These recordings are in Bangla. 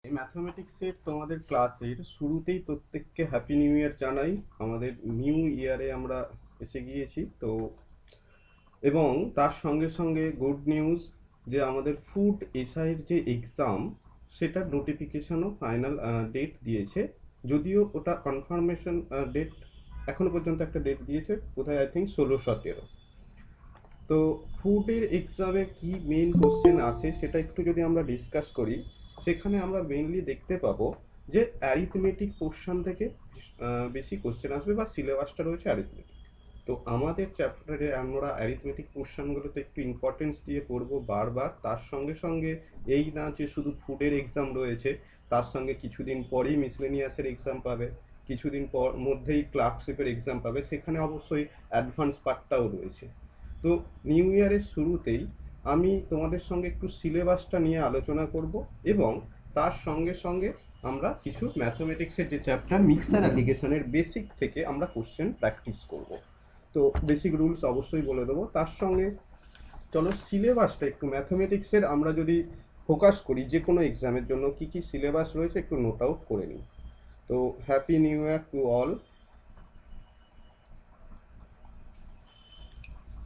এই ম্যাথমেটিক্সের তোমাদের ক্লাসের শুরুতেই প্রত্যেককে হ্যাপি নিউ ইয়ার জানাই। আমাদের নিউ ইয়ারে আমরা এসে গিয়েছি তো, এবং তার সঙ্গে সঙ্গে গুড নিউজ যে আমাদের ফুড এসআইয়ের যে এক্সাম সেটার নোটিফিকেশনও ফাইনাল ডেট দিয়েছে। যদিও ওটা কনফার্মেশন ডেট এখনো পর্যন্ত একটা ডেট দিয়েছে, কোথায় আই থিঙ্ক 16-17। তো ফুডের এক্সামে কি মেন কোশ্চেন আসে সেটা একটু যদি আমরা ডিসকাস করি, সেখানে আমরা মেইনলি দেখতে পাবো যে অ্যারিথমেটিক পোর্শন থেকে বেশি কোশ্চেন আসবে, বা সিলেবাসটা রয়েছে অ্যারিথমেটিক। তো আমাদের চ্যাপ্টারে আমরা অ্যারিথমেটিক পোর্শনগুলোতে একটু ইম্পর্টেন্স দিয়ে পড়বো বারবার। তার সঙ্গে সঙ্গে এই না যে শুধু ফুডের এক্সাম রয়েছে, তার সঙ্গে কিছুদিন পরেই মিসলেনিয়াসের এক্সাম পাবে, কিছুদিন পর মধ্যেই ক্লার্কশিপের এক্সাম পাবে, সেখানে অবশ্যই অ্যাডভান্স পার্টটাও রয়েছে। তো নিউ ইয়ারের শুরুতেই আমি তোমাদের সঙ্গে একটু সিলেবাসটা নিয়ে আলোচনা করব, এবং তার সঙ্গে সঙ্গে আমরা কিছু ম্যাথমেটিক্সের যে চ্যাপ্টার মিক্সার অ্যাপ্লিকেশনের বেসিক থেকে আমরা কোশ্চেন প্র্যাকটিস করব। তো বেসিক রুলস অবশ্যই বলে দেবো। তার সঙ্গে চলো সিলেবাসটা একটু ম্যাথমেটিক্সের আমরা যদি ফোকাস করি যে কোনো এক্সামের জন্য কি কি সিলেবাস রয়েছে একটু নোট আউট করে নিই। তো happy new year to all.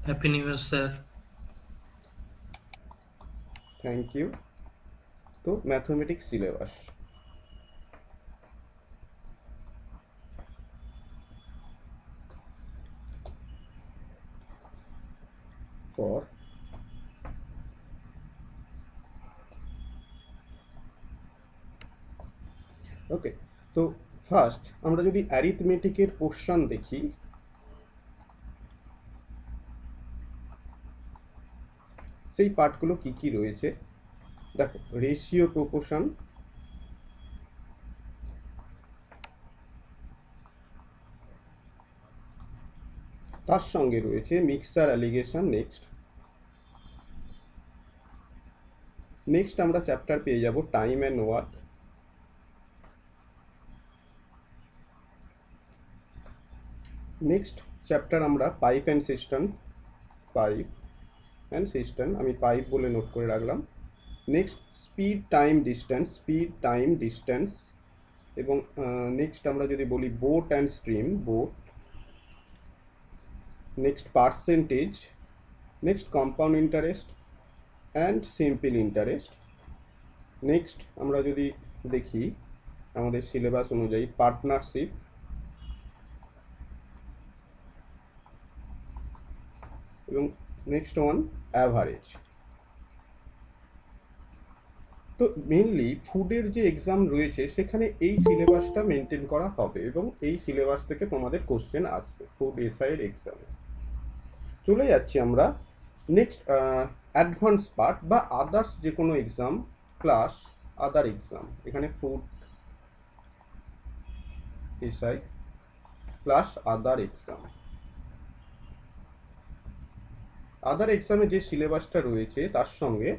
Happy new year sir. Thank you. তো ম্যাথমেটিক্স সিলেবাস ফর ওকে। তো ফার্স্ট আমরা যদি অ্যারিথমেটিকের পোর্শন দেখি, সেই পার্টগুলো কি কি রয়েছে দেখো। রেশিও প্রপোর্শন, তার সঙ্গে রয়েছে মিক্সার অ্যালিগেশন। নেক্সট আমরা চ্যাপ্টার পেয়ে যাব time and work. Next chapter আমরা pipe and system. Pipe and system, আমি পাইপ বলে নোট করে রাখলাম। Next speed time distance. এবং নেক্সট আমরা যদি বলি boat and stream, boat. Next percentage. Next compound interest and simple interest. Next আমরা যদি দেখি আমাদের সিলেবাস অনুযায়ী পার্টনারশিপ। এবং নেক্সট ওয়ান অ্যাভারেজ। তো মেনলি ফুডের যে এক্সাম রয়েছে সেখানে এই সিলেবাসটা মেনটেন করা হবে, এবং এই সিলেবাস থেকে তোমাদের কোশ্চেন আসবে ফুড এসআইয়ের এক্সামে। চলে যাচ্ছি আমরা নেক্সট অ্যাডভান্স পার্ট বা আদার্স যে কোনো এক্সাম প্লাস আদার এক্সাম। এখানে food SI plus other exam. Other এক্সামে যে সিলেবাসটা রয়েছে তার সঙ্গে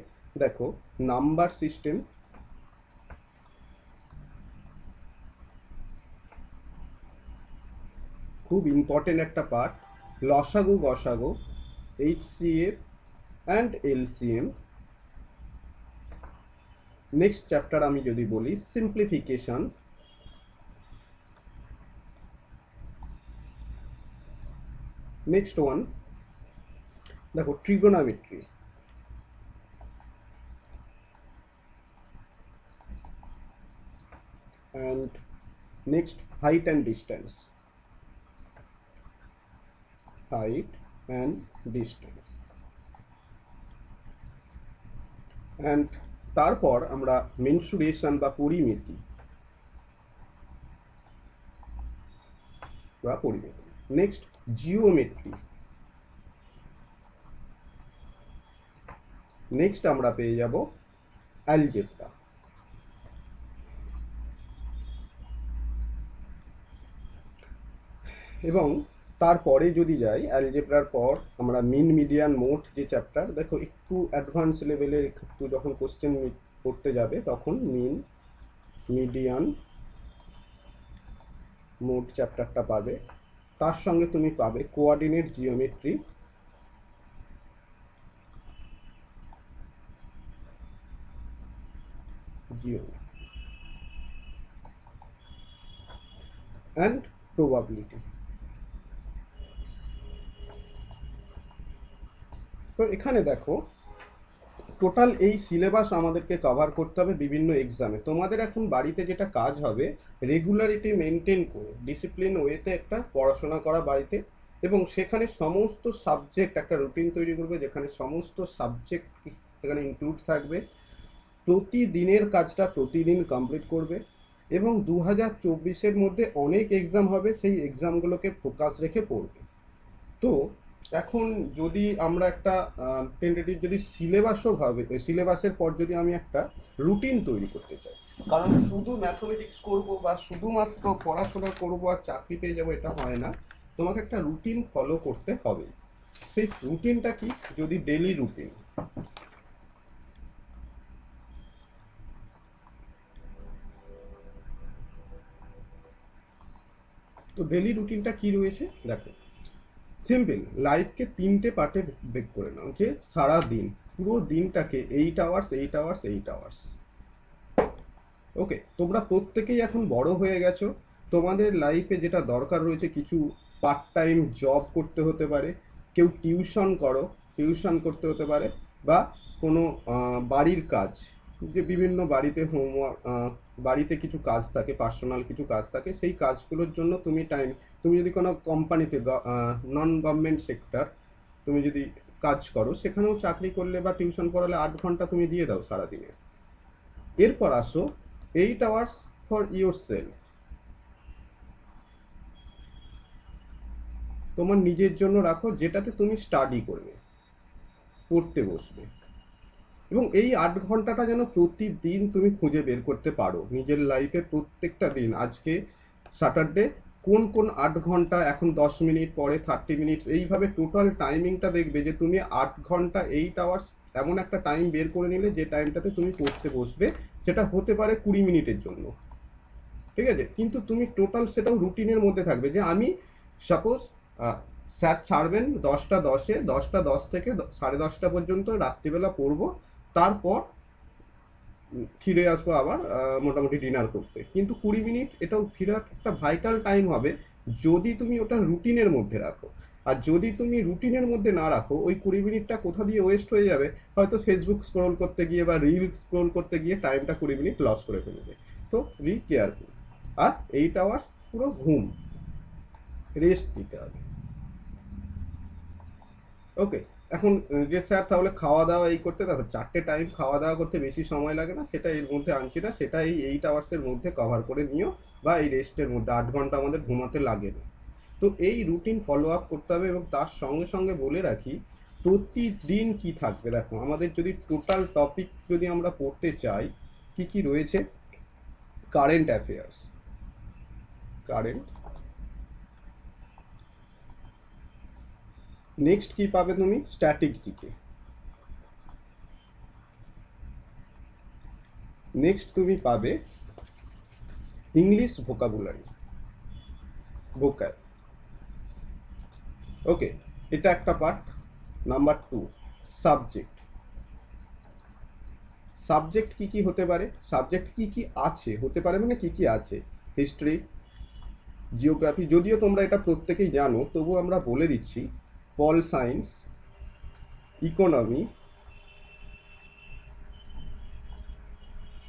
দেখো নাম্বার সিস্টেম, খুব ইম্পর্টেন্ট একটা পার্ট। লসাগু গসাগু, HCF and LCM. Next chapter আমি যদি বলি সিম্পলিফিকেশন। নেক্সট ওয়ান দেখো trigonometry. And next height and distance. Height and distance. And তারপর আমরা মেনসুরেশন বা পরিমিতি নেক্সট জিওমেট্রি। নেক্সট আমরা পেয়ে যাব অ্যালজেব্রা। এবং তারপরে যদি যাই অ্যালজেব্রার পর আমরা মিন মিডিয়ান মোড যে চ্যাপ্টার, দেখো একটু অ্যাডভান্স লেভেলের একটু যখন কোশ্চেন করতে যাবে তখন মিন মিডিয়ান মোড চ্যাপ্টারটা পাবে। তার সঙ্গে তুমি পাবে কোঅর্ডিনেট জিওমেট্রি, অ্যান্ড প্রবাবিলিটি। তো এখানে দেখো টোটাল এই সিলেবাস আমাদেরকে কভার করতে হবে বিভিন্ন এক্সামে। তোমাদের এখন বাড়িতে যেটা কাজ হবে, রেগুলারিটি মেনটেন করে ডিসিপ্লিন ওয়েতে একটা পড়াশোনা করা বাড়িতে, এবং সেখানে সমস্ত সাবজেক্ট একটা রুটিন তৈরি করবে যেখানে সমস্ত সাবজেক্ট এখানে ইনক্লুড থাকবে। প্রতিদিনের কাজটা প্রতিদিন কমপ্লিট করবে, এবং 2024-এর মধ্যে অনেক এক্সাম হবে, সেই এক্সামগুলোকে ফোকাস রেখে পড়বে। তো এখন যদি আমরা একটা টেন্টেটিভ যদি সিলেবাসও ভাবে, সিলেবাসের পর যদি আমি একটা রুটিন তৈরি করতে চাই, কারণ শুধু ম্যাথমেটিক্স করব বা শুধুমাত্র পড়াশোনা করব আর চাকরি পেয়ে যাবো এটা হয় না, তোমাকে একটা রুটিন ফলো করতে হবে। সেই রুটিনটা কি? যদি ডেলি রুটিন, তো ডেলি রুটিনটা কি রয়েছে দেখো, সিম্পল। লাইফকে 3টে পার্টে ব্রেক করে নাও, যে সারা দিন পুরো দিনটাকে 8 আওয়ার্স 8 আওয়ার্স 8 আওয়ার্স। ওকে, তোমরা প্রত্যেকেই এখন বড় হয়ে গেছো, তোমাদের লাইফে যেটা দরকার রয়েছে, কিছু পার্ট টাইম জব করতে হতে পারে, কেউ টিউশন করো, টিউশন করতে হতে পারে, বা কোনো বাড়ির কাজ, যে বিভিন্ন বাড়িতে হোমওয়ার্ক, বাড়িতে কিছু কাজ থাকে, পার্সোনাল কিছু কাজ থাকে, সেই কাজগুলোর জন্য তুমি টাইম, তুমি যদি কোনো কোম্পানিতে নন গভর্নমেন্ট সেক্টর তুমি যদি কাজ করো, সেখানেও চাকরি করলে বা টিউশন পড়ালে 8 ঘন্টা তুমি দিয়ে দাও সারাদিনে। এরপর আসো 8 আওয়ার্স ফর ইউর সেলফ, তোমার নিজের জন্য রাখো, যেটাতে তুমি স্টাডি করবে, পড়তে বসবে, এবং এই 8 ঘন্টাটা যেন প্রতিদিন তুমি খুঁজে বের করতে পারো নিজের লাইফে। প্রত্যেকটা দিন, আজকে স্যাটারডে, কোন কোন 8 ঘন্টা, এখন 10 মিনিট, পরে 30 মিনিট, এইভাবে টোটাল টাইমিংটা দেখবে যে তুমি 8 ঘন্টা 8 আওয়ার্স এমন একটা টাইম বের করে নিলে যে টাইমটাতে তুমি পড়তে বসবে। সেটা হতে পারে 20 মিনিটের জন্য, ঠিক আছে, কিন্তু তুমি টোটাল সেটাও রুটিনের মধ্যে থাকবে, যে আমি সাপোজ স্যার ছাড়বেন 10টা 10-এ, 10টা 10 থেকে 10:30 পর্যন্ত রাত্রিবেলা পড়বো, তারপর ফিরে আসবো আবার মোটামুটি ডিনার করতে। কিন্তু 20 মিনিট এটাও বিরাট একটা ভাইটাল টাইম হবে যদি তুমি ওটা রুটিনের মধ্যে রাখো। আর যদি তুমি রুটিনের মধ্যে না রাখো, ওই 20 মিনিটটা কোথা দিয়ে ওয়েস্ট হয়ে যাবে, হয়তো ফেসবুক স্ক্রোল করতে গিয়ে বা রিল স্ক্রোল করতে গিয়ে টাইমটা 20 মিনিট লস করে ফেলবে। তো বি কেয়ারফুল। আর 8 আওয়ার্স পুরো ঘুম, রেস্ট নিতে হবে। ওকে, এখন যে স্যার তাহলে খাওয়া দাওয়া এই করতে, দেখো 4টে টাইম খাওয়া দাওয়া করতে বেশি সময় লাগে না, সেটা এর মধ্যে আনছি না, সেটা এই 8 আওয়ার্সের মধ্যে কভার করে নিও, বা এই রেস্টের মধ্যে 8 ঘন্টা আমাদের ঘুমাতে লাগে না। তো এই রুটিন ফলো আপ করতে হবে, এবং তার সঙ্গে সঙ্গে বলে রাখি প্রতিদিন কি থাকবে। দেখো আমাদের যদি টোটাল টপিক যদি আমরা পড়তে চাই, কি কি রয়েছে, কারেন্ট অ্যাফেয়ার্স, কারেন্ট, নেক্সট কি পাবে তুমি, স্ট্যাটিক জিকে, নেক্সট তুমি পাবে ইংলিশ ভোকাবুলারি, ভোকাব। ওকে, এটা একটা পার্ট। Number 2, subject. সাবজেক্ট কি কি হতে পারে, সাবজেক্ট কি কি আছে, হতে পারে মানে কি কি আছে, হিস্ট্রি, জিওগ্রাফি, যদিও তোমরা এটা প্রত্যেকেই জানো, তবু আমরা বলে দিচ্ছি, পল সায়েন্স, ইকোনমি,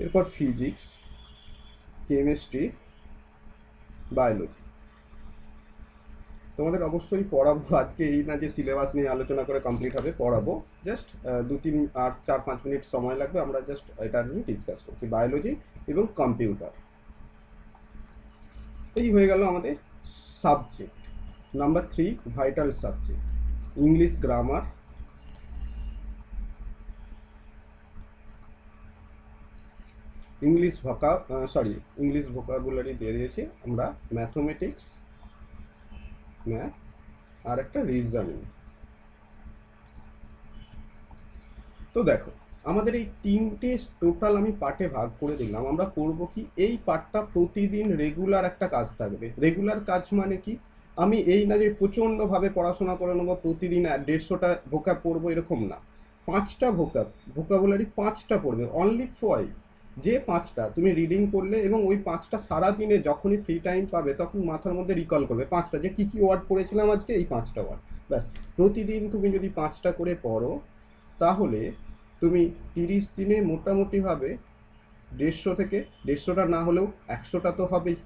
এরপর ফিজিক্স, কেমিস্ট্রি, বায়োলজি। তোমাদের অবশ্যই পড়াবো, আজকে এই না যে সিলেবাস নিয়ে আলোচনা করে কমপ্লিট হবে, পড়াবো, জাস্ট 2-3 আর 4-5 মিনিট সময় লাগবে, আমরা জাস্ট এটা নিয়ে ডিসকাস করছি, বায়োলজি এবং কম্পিউটার। এই হয়ে গেল আমাদের subject. Number 3, vital subject, English grammar, English English vocabulary দিয়ে দিয়েছি আমরা, ম্যাথমেটিক্স, ম্যাথ, আর একটা রিজনিং। তো দেখো আমাদের এই 3টে টোটাল আমি পার্টে ভাগ করে দিলাম। আমরা পড়বো কি, এই পার্টটা প্রতিদিন রেগুলার একটা কাজ থাকবে। রেগুলার কাজ মানে কি, আমি এই না যে প্রচণ্ডভাবে পড়াশোনা করে নেবো, প্রতিদিন 150টা ভোকাব পড়বো, এরকম না। 5টা ভোকাবুলারি 5টা পড়বে, অনলি 5। যে পাঁচটা তুমি রিডিং করলে এবং ওই পাঁচটা সারাদিনে যখনই ফ্রি টাইম পাবে তখন মাথার মধ্যে রিকল করবে পাঁচটা, যে কী কী ওয়ার্ড পড়েছিলাম আজকে, এই পাঁচটা ওয়ার্ড। ব্যাস, প্রতিদিন তুমি যদি পাঁচটা করে পড়ো তাহলে তুমি 30 দিনে মোটামুটিভাবে 150 থেকে 150টা না হলেও 100টা তো হবেই।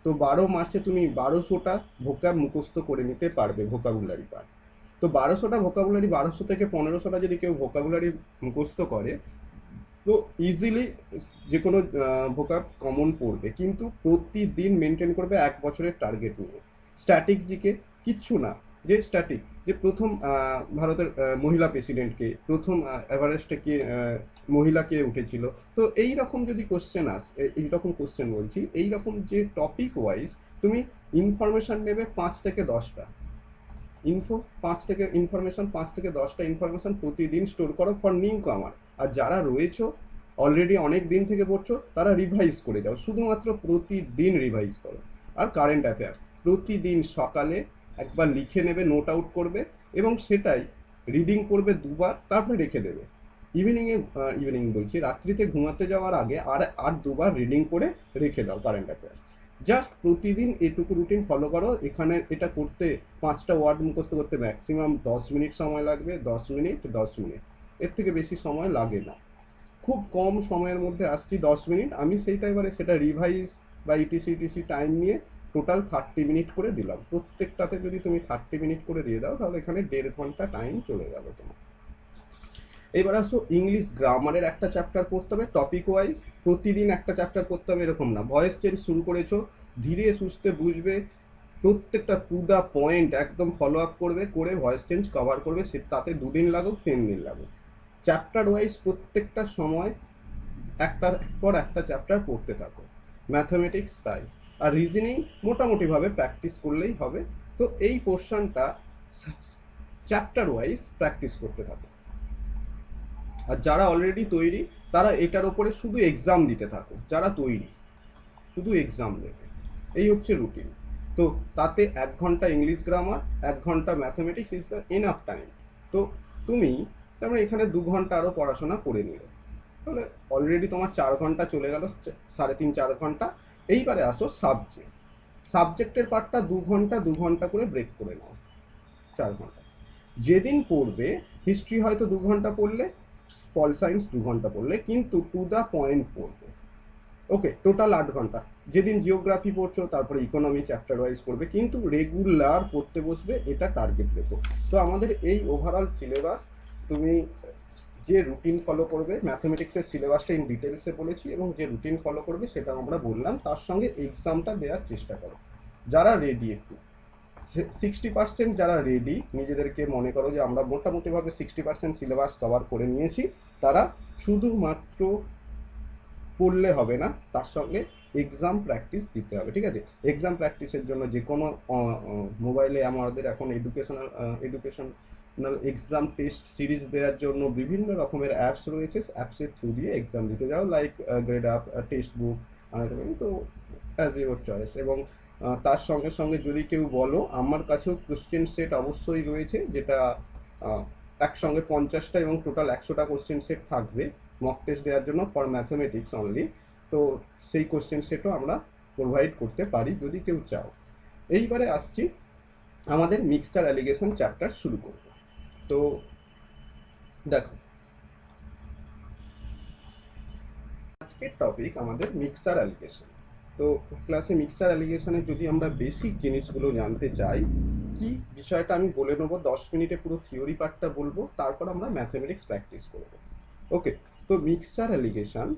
তো 12 মাসে তুমি 1200টা ভোকাব মুখস্থ করে নিতে পারবে, ভোকাবুলারি পার্ট। তো 1200টা ভোকাবুলারি, 1200 থেকে 1500টা যদি কেউ ভোকাবুলারি মুখস্থ করে তো ইজিলি যে কোনো ভোকাব কমন পড়বে, কিন্তু প্রতিদিন মেনটেন করবে 1 বছরের টার্গেট নিয়ে। স্ট্যাটিক জিকে কিচ্ছু না, যে স্ট্যাটিক যে প্রথম ভারতের মহিলা প্রেসিডেন্টকে, প্রথম এভারেস্টে কে মহিলা কে উঠেছিল, তো এই রকম যদি কোশ্চেন এই রকম কোশ্চেন বলছি, এই রকম যে টপিক ওয়াইজ তুমি ইনফরমেশন নেবে 5 থেকে 10টা ইনফো, 5 থেকে 10টা ইনফরমেশন প্রতিদিন স্টোর করো ফর নিউ কামার। আর যারা রয়েছো অলরেডি অনেক দিন থেকে পড়ছো তারা রিভাইজ করে যাও, শুধুমাত্র প্রতিদিন রিভাইজ করো। আর কারেন্ট অ্যাফেয়ার্স প্রতিদিন সকালে একবার লিখে নেবে, নোট আউট করবে এবং সেটাই রিডিং করবে দুবার, তারপরে রেখে দেবে। ইভিনিং বলছি, রাত্রিতে ঘুমাতে যাওয়ার আগে আর দুবার রিডিং করে রেখে দাও কারেন্ট অ্যাফেয়ার্স। জাস্ট প্রতিদিন এটুকু রুটিন ফলো করো। এখানে এটা করতে 5টা ওয়ার্ড মুখস্থ করতে ম্যাক্সিমাম 10 মিনিট সময় লাগবে, 10 মিনিট, এর থেকে বেশি সময় লাগে না। খুব কম সময়ের মধ্যে আসছি 10 মিনিট, আমি সেইটা এবারে সেটা রিভাইজ বা ইটিসি টাইম নিয়ে টোটাল 30 মিনিট করে দিলাম। প্রত্যেকটাতে যদি তুমি 30 মিনিট করে দিয়ে দাও তাহলে এখানে 1.5 ঘন্টা টাইম চলে যাবে তোমার। এবার আসো ইংলিশ গ্রামারের একটা চ্যাপ্টার পড়তে হবে টপিক ওয়াইজ, প্রতিদিন একটা চ্যাপ্টার পড়তে হবে এরকম না। ভয়েস চেঞ্জ শুরু করেছো, ধীরে সুস্থে বুঝবে, প্রত্যেকটা টু দা পয়েন্ট একদম ফলো আপ করবে, করে ভয়েস চেঞ্জ কভার করবে, সে তাতে 2 দিন লাগুক 3 দিন লাগুক। চ্যাপ্টার ওয়াইজ প্রত্যেকটা সময় একটার পর একটা চ্যাপ্টার পড়তে থাকো। ম্যাথামেটিক্স তাই। আর রিজনিং মোটামুটিভাবে প্র্যাকটিস করলেই হবে। তো এই পোর্শনটা চ্যাপ্টার ওয়াইজ প্র্যাকটিস করতে থাকো। আর যারা অলরেডি তৈরি তারা এটার ওপরে শুধু এক্সাম দিতে থাকো, যারা তৈরি শুধু এক্সাম দেবে। এই হচ্ছে রুটিন। তো তাতে 1 ঘন্টা ইংলিশ গ্রামার, 1 ঘন্টা mathematics is the enough time. তো তুমি তার মানে এখানে 2 ঘন্টা আরও পড়াশোনা করে নিলে, তাহলে অলরেডি তোমার 4 ঘন্টা চলে গেল, 3.5-4 ঘন্টা। এইবারে আসো সাবজেক্টের পার্টটা 2 ঘন্টা করে ব্রেক করে নাও, 4 ঘন্টা। যেদিন পড়বে হিস্ট্রি হয়তো 2 ঘন্টা পড়লে, পল সায়েন্স 2 ঘন্টা পড়লে, কিন্তু টু দ্য পয়েন্ট পড়বে। ওকে, টোটাল 8 ঘন্টা। যেদিন জিওগ্রাফি পড়ছো তারপরে ইকোনমি চ্যাপ্টার ওয়াইজ পড়বে, কিন্তু রেগুলার পড়তে বসবে, এটা টার্গেট রেখো। তো আমাদের এই ওভারঅল সিলেবাস, তুমি যে রুটিন ফলো করবে, ম্যাথমেটিক্সের সিলেবাসটা ইন ডিটেলসে বলেছি, এবং যে রুটিন ফলো করবে সেটা আমরা বললাম, তার সঙ্গে এক্সামটা দেওয়ার চেষ্টা করো। যারা রেডি, একটু 60% যারা রেডি, নিজেদেরকে মনে করো যে আমরা মোটামুটিভাবে 60% সিলেবাস কভার করে নিয়েছি, তারা শুধুমাত্র পড়লে হবে না, তার সঙ্গে এক্সাম প্র্যাকটিস দিতে হবে, ঠিক আছে? এক্সাম প্র্যাকটিসের জন্য যে কোনো মোবাইলে আমাদের এখন এডুকেশনাল এক্সাম টেস্ট সিরিজ দেওয়ার জন্য বিভিন্ন রকমের অ্যাপস রয়েছে, অ্যাপসের থ্রু দিয়ে এক্সাম দিতে যাও, like grade up, text book, তো অ্যাজ ইউর চয়েস। এবং তার সঙ্গে সঙ্গে যদি কেউ বলো, আমার কাছেও কোশ্চেন সেট অবশ্যই রয়েছে, যেটা একসঙ্গে 50টা এবং টোটাল 100টা কোশ্চেন সেট থাকবে মক টেস্ট দেওয়ার জন্য ফর ম্যাথমেটিক্স অনলি। তো সেই কোশ্চেন সেটও আমরা প্রোভাইড করতে পারি যদি কেউ চাও। এইবারে আসছি, আমাদের মিক্সচার অ্যালিগেশন চ্যাপ্টার শুরু করব। তো দেখো, আজকের টপিক আমাদের মিক্সচার অ্যালিগেশন। তো ক্লাসে মিক্সচার অ্যালিগেশনের যদি আমরা বেসিক জিনিসগুলো জানতে চাই, কি বিষয়টা আমি বলে নেবো, 10 মিনিটে পুরো থিওরি পার্টটা বলবো, তারপর আমরা ম্যাথমেটিক্স প্র্যাকটিস করব। ওকে, তো মিক্সচার অ্যালিগেশন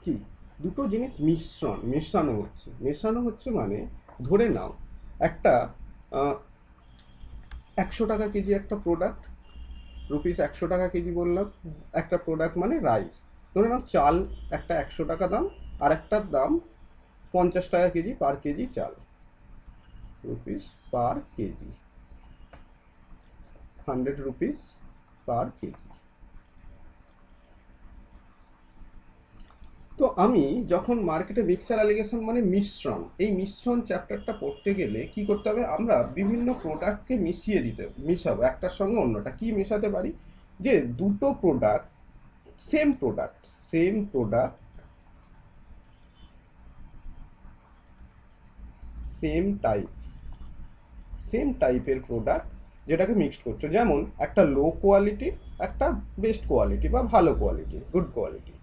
কি? দুটো জিনিস মেশানো হচ্ছে মানে, ধরে নাও একটা 100 টাকা কেজি একটা প্রোডাক্ট, রুপিস 100 টাকা কেজি বললাম, একটা প্রোডাক্ট মানে রাইস। ধরে নাও চাল একটা 100 টাকা দাম, আর একটার দাম 50 টাকা কেজি, পার কেজি চাল, rupees per KG, 100 rupees per KG. তো আমি যখন মার্কেটে মিক্সচার অ্যালিগেশন মানে মিশ্রণ, এই মিশ্রণ চ্যাপ্টারটা পড়তে গেলে কি করতে হবে, আমরা বিভিন্ন প্রোডাক্টকে মিশাবো একটার সঙ্গে অন্যটা। কি মেশাতে পারি, যে দুটো product, same product, same product, same type, same টাইপের প্রোডাক্ট যেটাকে মিক্সড করছো, যেমন একটা লো কোয়ালিটি, একটা বেস্ট কোয়ালিটি বা ভালো কোয়ালিটি, গুড কোয়ালিটি।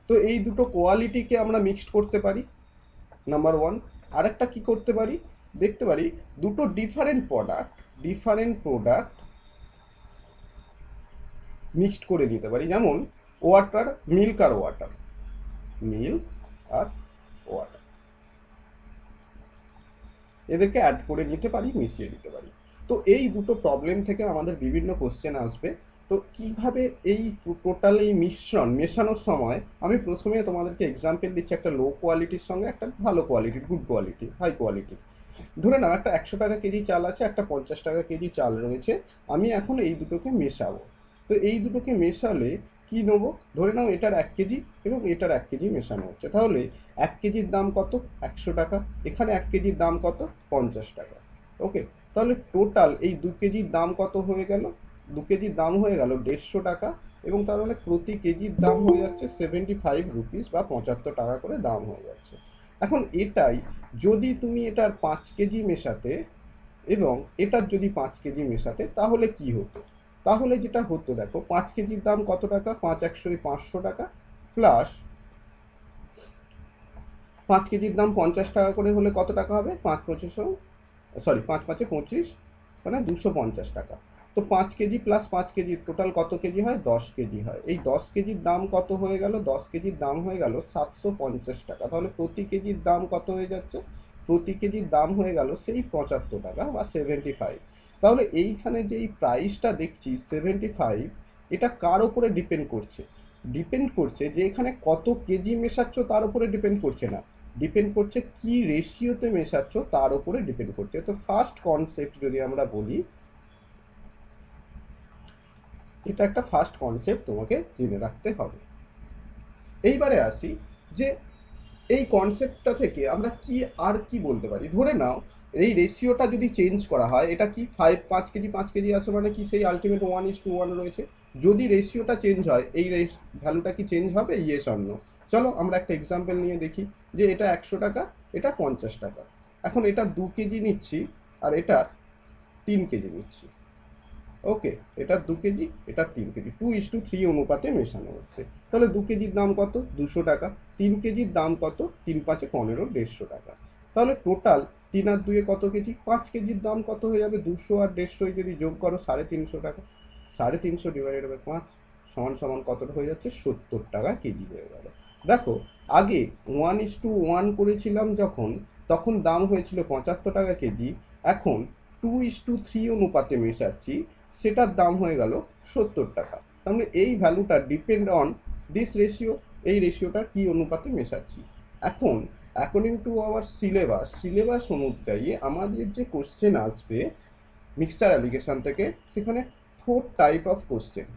তো এই দুটো কোয়ালিটিকে আমরা মিক্সড করতে পারি, নাম্বার ওয়ান। আরেকটা কি করতে পারি, দেখতে পারি দুটো ডিফারেন্ট প্রোডাক্ট মিক্সড করে নিতে পারি, যেমন ওয়াটার, মিল্ক আর ওয়াটার, মিল্ক আর ওয়াটার, এদেরকে অ্যাড করে নিতে পারি, মিশিয়ে দিতে পারি। তো এই দুটো প্রবলেম থেকে আমাদের বিভিন্ন কোশ্চেন আসবে। তো কিভাবে এই টোটাল এই মিশ্রণ মেশানোর সময়, আমি প্রথমে তোমাদেরকে এক্সাম্পল দিচ্ছি একটা লো কোয়ালিটির সঙ্গে একটা ভালো কোয়ালিটির, গুড কোয়ালিটি, হাই কোয়ালিটি। ধরে নাও একটা 100 টাকা কেজি চাল আছে, একটা 50 টাকা কেজি চাল রয়েছে। আমি এখন এই দুটোকে মেশাবো। তো এই দুটোকে মেশালে কি নেবো, ধরে নাও এটার 1 কেজি এবং এটার 1 কেজি মেশানো হচ্ছে, তাহলে 1 কেজির দাম কত, 100 টাকা। এখানে 1 কেজির দাম কত, 50 টাকা। ওকে, তাহলে টোটাল এই 2 কেজির দাম কত হয়ে গেল, 2 কেজির দাম হয়ে গেল 150 টাকা। এবং তার মানে প্রতি কেজির দাম হয়ে যাচ্ছে 75 রুপিস বা 75 টাকা করে দাম হয়ে যাচ্ছে। এখন এটাই যদি তুমি এটার 5 কেজি মেশাতে এবং এটার যদি 5 কেজি মেশাতে, তাহলে কি হতো, তাহলে যেটা হতো দেখো, 5 কেজির দাম কত টাকা, 5 × 100 = 500 টাকা, প্লাস 5 কেজির দাম 50 টাকা করে হলে কত টাকা হবে, 5×5 = 25, মানে 250 টাকা। তো 5 কেজি প্লাস 5 কেজি টোটাল কত কেজি হয়, 10 কেজি হয়। এই 10 কেজির দাম কত হয়ে গেল, 10 কেজির দাম হয়ে গেল 750 টাকা। তাহলে প্রতি কেজির দাম কত হয়ে যাচ্ছে, প্রতি কেজির দাম হয়ে গেল সেই 75 টাকা বা 75। তাহলে এইখানে যে এই প্রাইসটা দেখছি 75, এটা কার ওপরে ডিপেন্ড করছে, ডিপেন্ড করছে যে এখানে কত কেজি মেশাচ্ছ তার উপরে ডিপেন্ড করছে না, ডিপেন্ড করছে কি রেশিওতে মেশাচ্ছ তার উপরে ডিপেন্ড করছে। তো ফার্স্ট কনসেপ্ট যদি আমরা বলি, এটা একটা ফার্স্ট কনসেপ্ট তোমাকে জেনে রাখতে হবে। এইবারে আসি যে এই কনসেপ্টটা থেকে আমরা কি আর কি বলতে পারি। ধরে নাও এই রেশিওটা যদি চেঞ্জ করা হয়, এটা কি 5 কেজি 5 কেজি আছে মানে কি সেই আলটিমেট 1:1 রয়েছে। যদি রেশিওটা চেঞ্জ হয়, এই ভ্যালুটা কি চেঞ্জ হবে, ইয়েস অর নো। চলো আমরা একটা এক্সাম্পল নিয়ে দেখি, যে এটা 100 টাকা, এটা 50 টাকা। এখন এটা 2 কেজি নিচ্ছি আর এটা 3 কেজি নিচ্ছি। ওকে, এটা 2 কেজি, এটা 3 কেজি, 2:3 অনুপাতে মেশানো হচ্ছে। তাহলে 2 কেজির দাম কত, 200 টাকা। 3 কেজির দাম কত, 3×5 = 15, 150 টাকা। তাহলে টোটাল 3 আর 2 কত কেজি, 5 কেজির দাম কত হয়ে যাবে, 200 আর 150 যদি যোগ করো 350 টাকা। 350 ÷ 5 সমান সমান কত হয়ে যাচ্ছে, 70 টাকা কেজি হয়ে গেল। দেখো, আগে 1:1 করেছিলাম যখন, তখন দাম হয়েছিল 75 টাকা কেজি। এখন 2:3 অনুপাতে মেশাচ্ছি, সেটার দাম হয়ে গেল 70 টাকা। তার মানে এই ভ্যালুটা ডিপেন্ড অন দিস রেশিও, এই রেশিওটা কি অনুপাতে মেশাচ্ছি। এখন অ্যাকর্ডিং টু আওয়ার সিলেবাস অনুযায়ী আমাদের যে কোশ্চেন আসবে মিক্সচার অ্যালিগেশন থেকে, সেখানে 4 টাইপ অফ কোশ্চেন।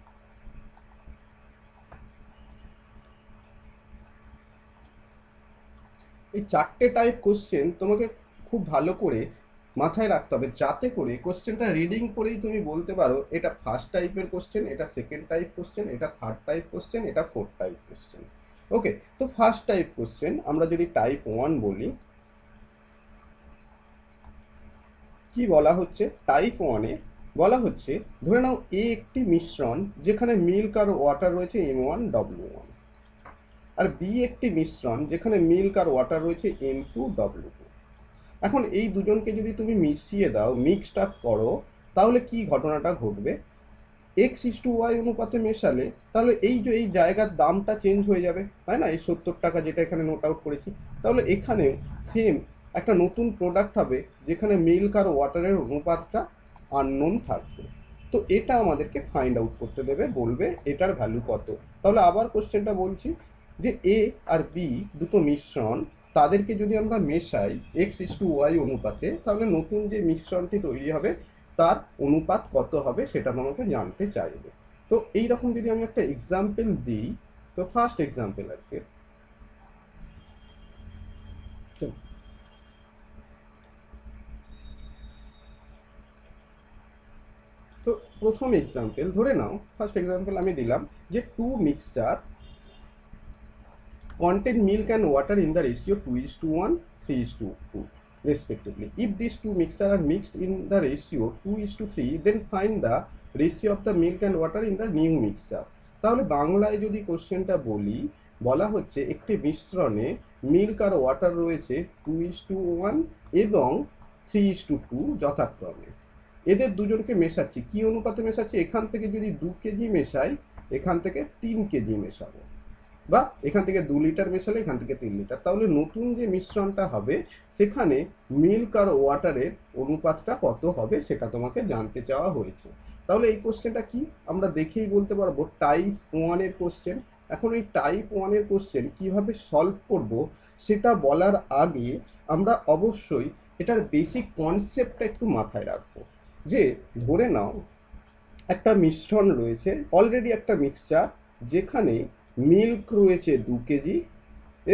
এই 4টে টাইপ কোশ্চেন তোমাকে খুব ভালো করে মাথায় রাখতে হবে, যাতে করে কোশ্চেনটা রিডিং করেই তুমি বলতে পারো এটা ফার্স্ট টাইপের কোশ্চেন, এটা সেকেন্ড টাইপ কোশ্চেন, এটা থার্ড টাইপ কোশ্চেন, এটা ফোর্থ টাইপ কোশ্চেন। ওকে, তো ফার্স্ট টাইপ কোশ্চেন আমরা যদি টাইপ 1 বলি, কি বলা হচ্ছে, টাইপ 1-এ বলা হচ্ছে, ধরে নাও এ একটি মিশ্রণ যেখানে মিল্ক আর ওয়াটার রয়েছে M1W1, আর বি একটি মিশ্রণ যেখানে মিল্ক আর ওয়াটার রয়েছে M2W2। এখন এই দুজনকে যদি তুমি মিশিয়ে দাও, মিক্সড আপ করো, তাহলে কি ঘটনাটা ঘটবে, x:y অনুপাতে মেশালে, তাহলে এই যে এই জায়গার দামটা চেঞ্জ হয়ে যাবে, তাই না, এই 70 টাকা যেটা এখানে নোট আউট করেছি। তাহলে এখানেও সেম একটা নতুন প্রোডাক্ট হবে যেখানে মিল্ক আর ওয়াটারের অনুপাতটা আননোন থাকবে। তো এটা আমাদেরকে ফাইন্ড আউট করতে দেবে, বলবে এটার ভ্যালু কত। তাহলে আবার কোশ্চেনটা বলছি, যে এ আর বি দুটো মিশ্রণ, তাদেরকে যদি আমরা মেশাই x:y অনুপাতে, তাহলে নতুন যে মিশ্রণটি তৈরি হবে তার অনুপাত কত হবে সেটা তোমাকে জানতে চাইবে। তো এইরকম যদি আমি একটা এক্সাম্পল দিই, তো ফার্স্ট এক্সাম্পল আজকে, তো প্রথম এক্সাম্পল ধরে নাও, ফার্স্ট এক্সাম্পল আমি দিলাম যে two mixture contain milk and water in the ratio 2:1, 3:2 respectively. If these two mixture are mixed in the ratio 2:3, then find the ratio of the milk and water in the new mixture. তাহলে বাংলায় যদি কোশ্চেনটা বলি, বলা হচ্ছে একটি মিশ্রণে মিল্ক আর ওয়াটার রয়েছে 2:1 এবং 3:2 যথাক্রমে। এদের দুজনকে মেশাচ্ছি, কি অনুপাতে মেশাচ্ছি? এখান থেকে যদি 2 কেজি মেশাই, এখান থেকে 3 কেজি মেশাবো, বা এখান থেকে 2 লিটার মেশালে এখান থেকে 3 লিটার। তাহলে নতুন যে মিশ্রণটা হবে সেখানে মিল্ক আর ওয়াটারের অনুপাতটা কত হবে সেটা তোমাকে জানতে চাওয়া হয়েছে। তাহলে এই কোশ্চেনটা কি আমরা দেখেই বলতে পারবো টাইপ 1 এর কোশ্চেন। এখন এই টাইপ 1 এর কোশ্চেন কিভাবে সলভ করব সেটা বলার আগে আমরা অবশ্যই এটার বেসিক কনসেপ্টটা একটু মাথায় রাখবো। যে ধরে নাও একটা মিশ্রণ রয়েছে, অলরেডি একটা মিক্সচার, যেখানে মিল্ক রয়েছে 2 কেজি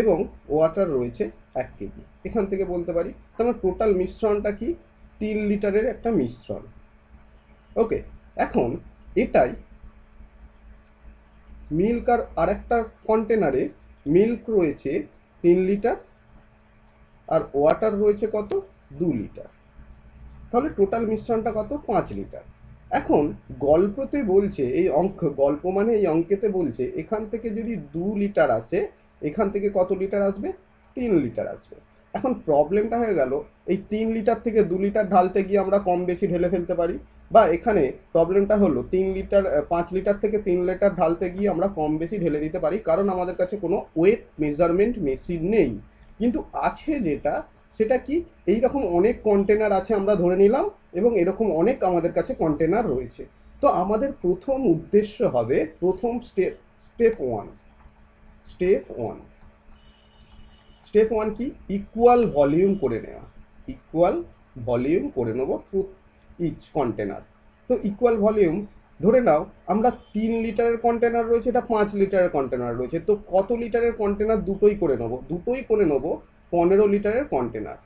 এবং ওয়াটার রয়েছে 1 কেজি। এখান থেকে বলতে পারি তাহলে টোটাল মিশ্রণটা কি? 3 লিটারের একটা মিশ্রণ। ওকে, এখন এটাই মিল্ক আর আরেকটা কন্টেনারে মিল্ক রয়েছে 3 লিটার আর ওয়াটার রয়েছে কত? 2 লিটার। তাহলে টোটাল মিশ্রণটা কত? 5 লিটার। এখন গল্পতে বলছে, এই অঙ্ক, গল্প মানে এই অঙ্কেতে বলছে এখান থেকে যদি 2 লিটার আসে, এখান থেকে কত লিটার আসবে? 3 লিটার আসবে। এখন প্রবলেমটা হয়ে গেল এই 3 লিটার থেকে 2 লিটার ঢালতে গিয়ে আমরা কম বেশি ঢেলে ফেলতে পারি, বা এখানে প্রবলেমটা হলো 3 লিটার 5 লিটার থেকে 3 লিটার ঢালতে গিয়ে আমরা কম বেশি ঢেলে দিতে পারি, কারণ আমাদের কাছে কোনো ওয়েট মেজারমেন্ট মেশিন নেই। কিন্তু আছে যেটা, সেটা কি? এই রকম অনেক কন্টেনার আছে আমরা ধরে নিলাম, এবং এরকম অনেক আমাদের কাছে কন্টেনার রয়েছে। তো আমাদের প্রথম উদ্দেশ্য হবে, প্রথম স্টেপ ওয়ান কি? ইকুয়াল ভলিউম করে নেওয়া। ইকুয়াল ভলিউম করে নেব ইচ কন্টেনার। তো ইকুয়াল ভলিউম ধরে নাও আমরা 3 লিটারের কন্টেনার রয়েছে, এটা 5 লিটারের কন্টেনার রয়েছে, তো কত লিটারের কন্টেনার? দুটোই করে নেব 15 লিটারের কন্টেনার।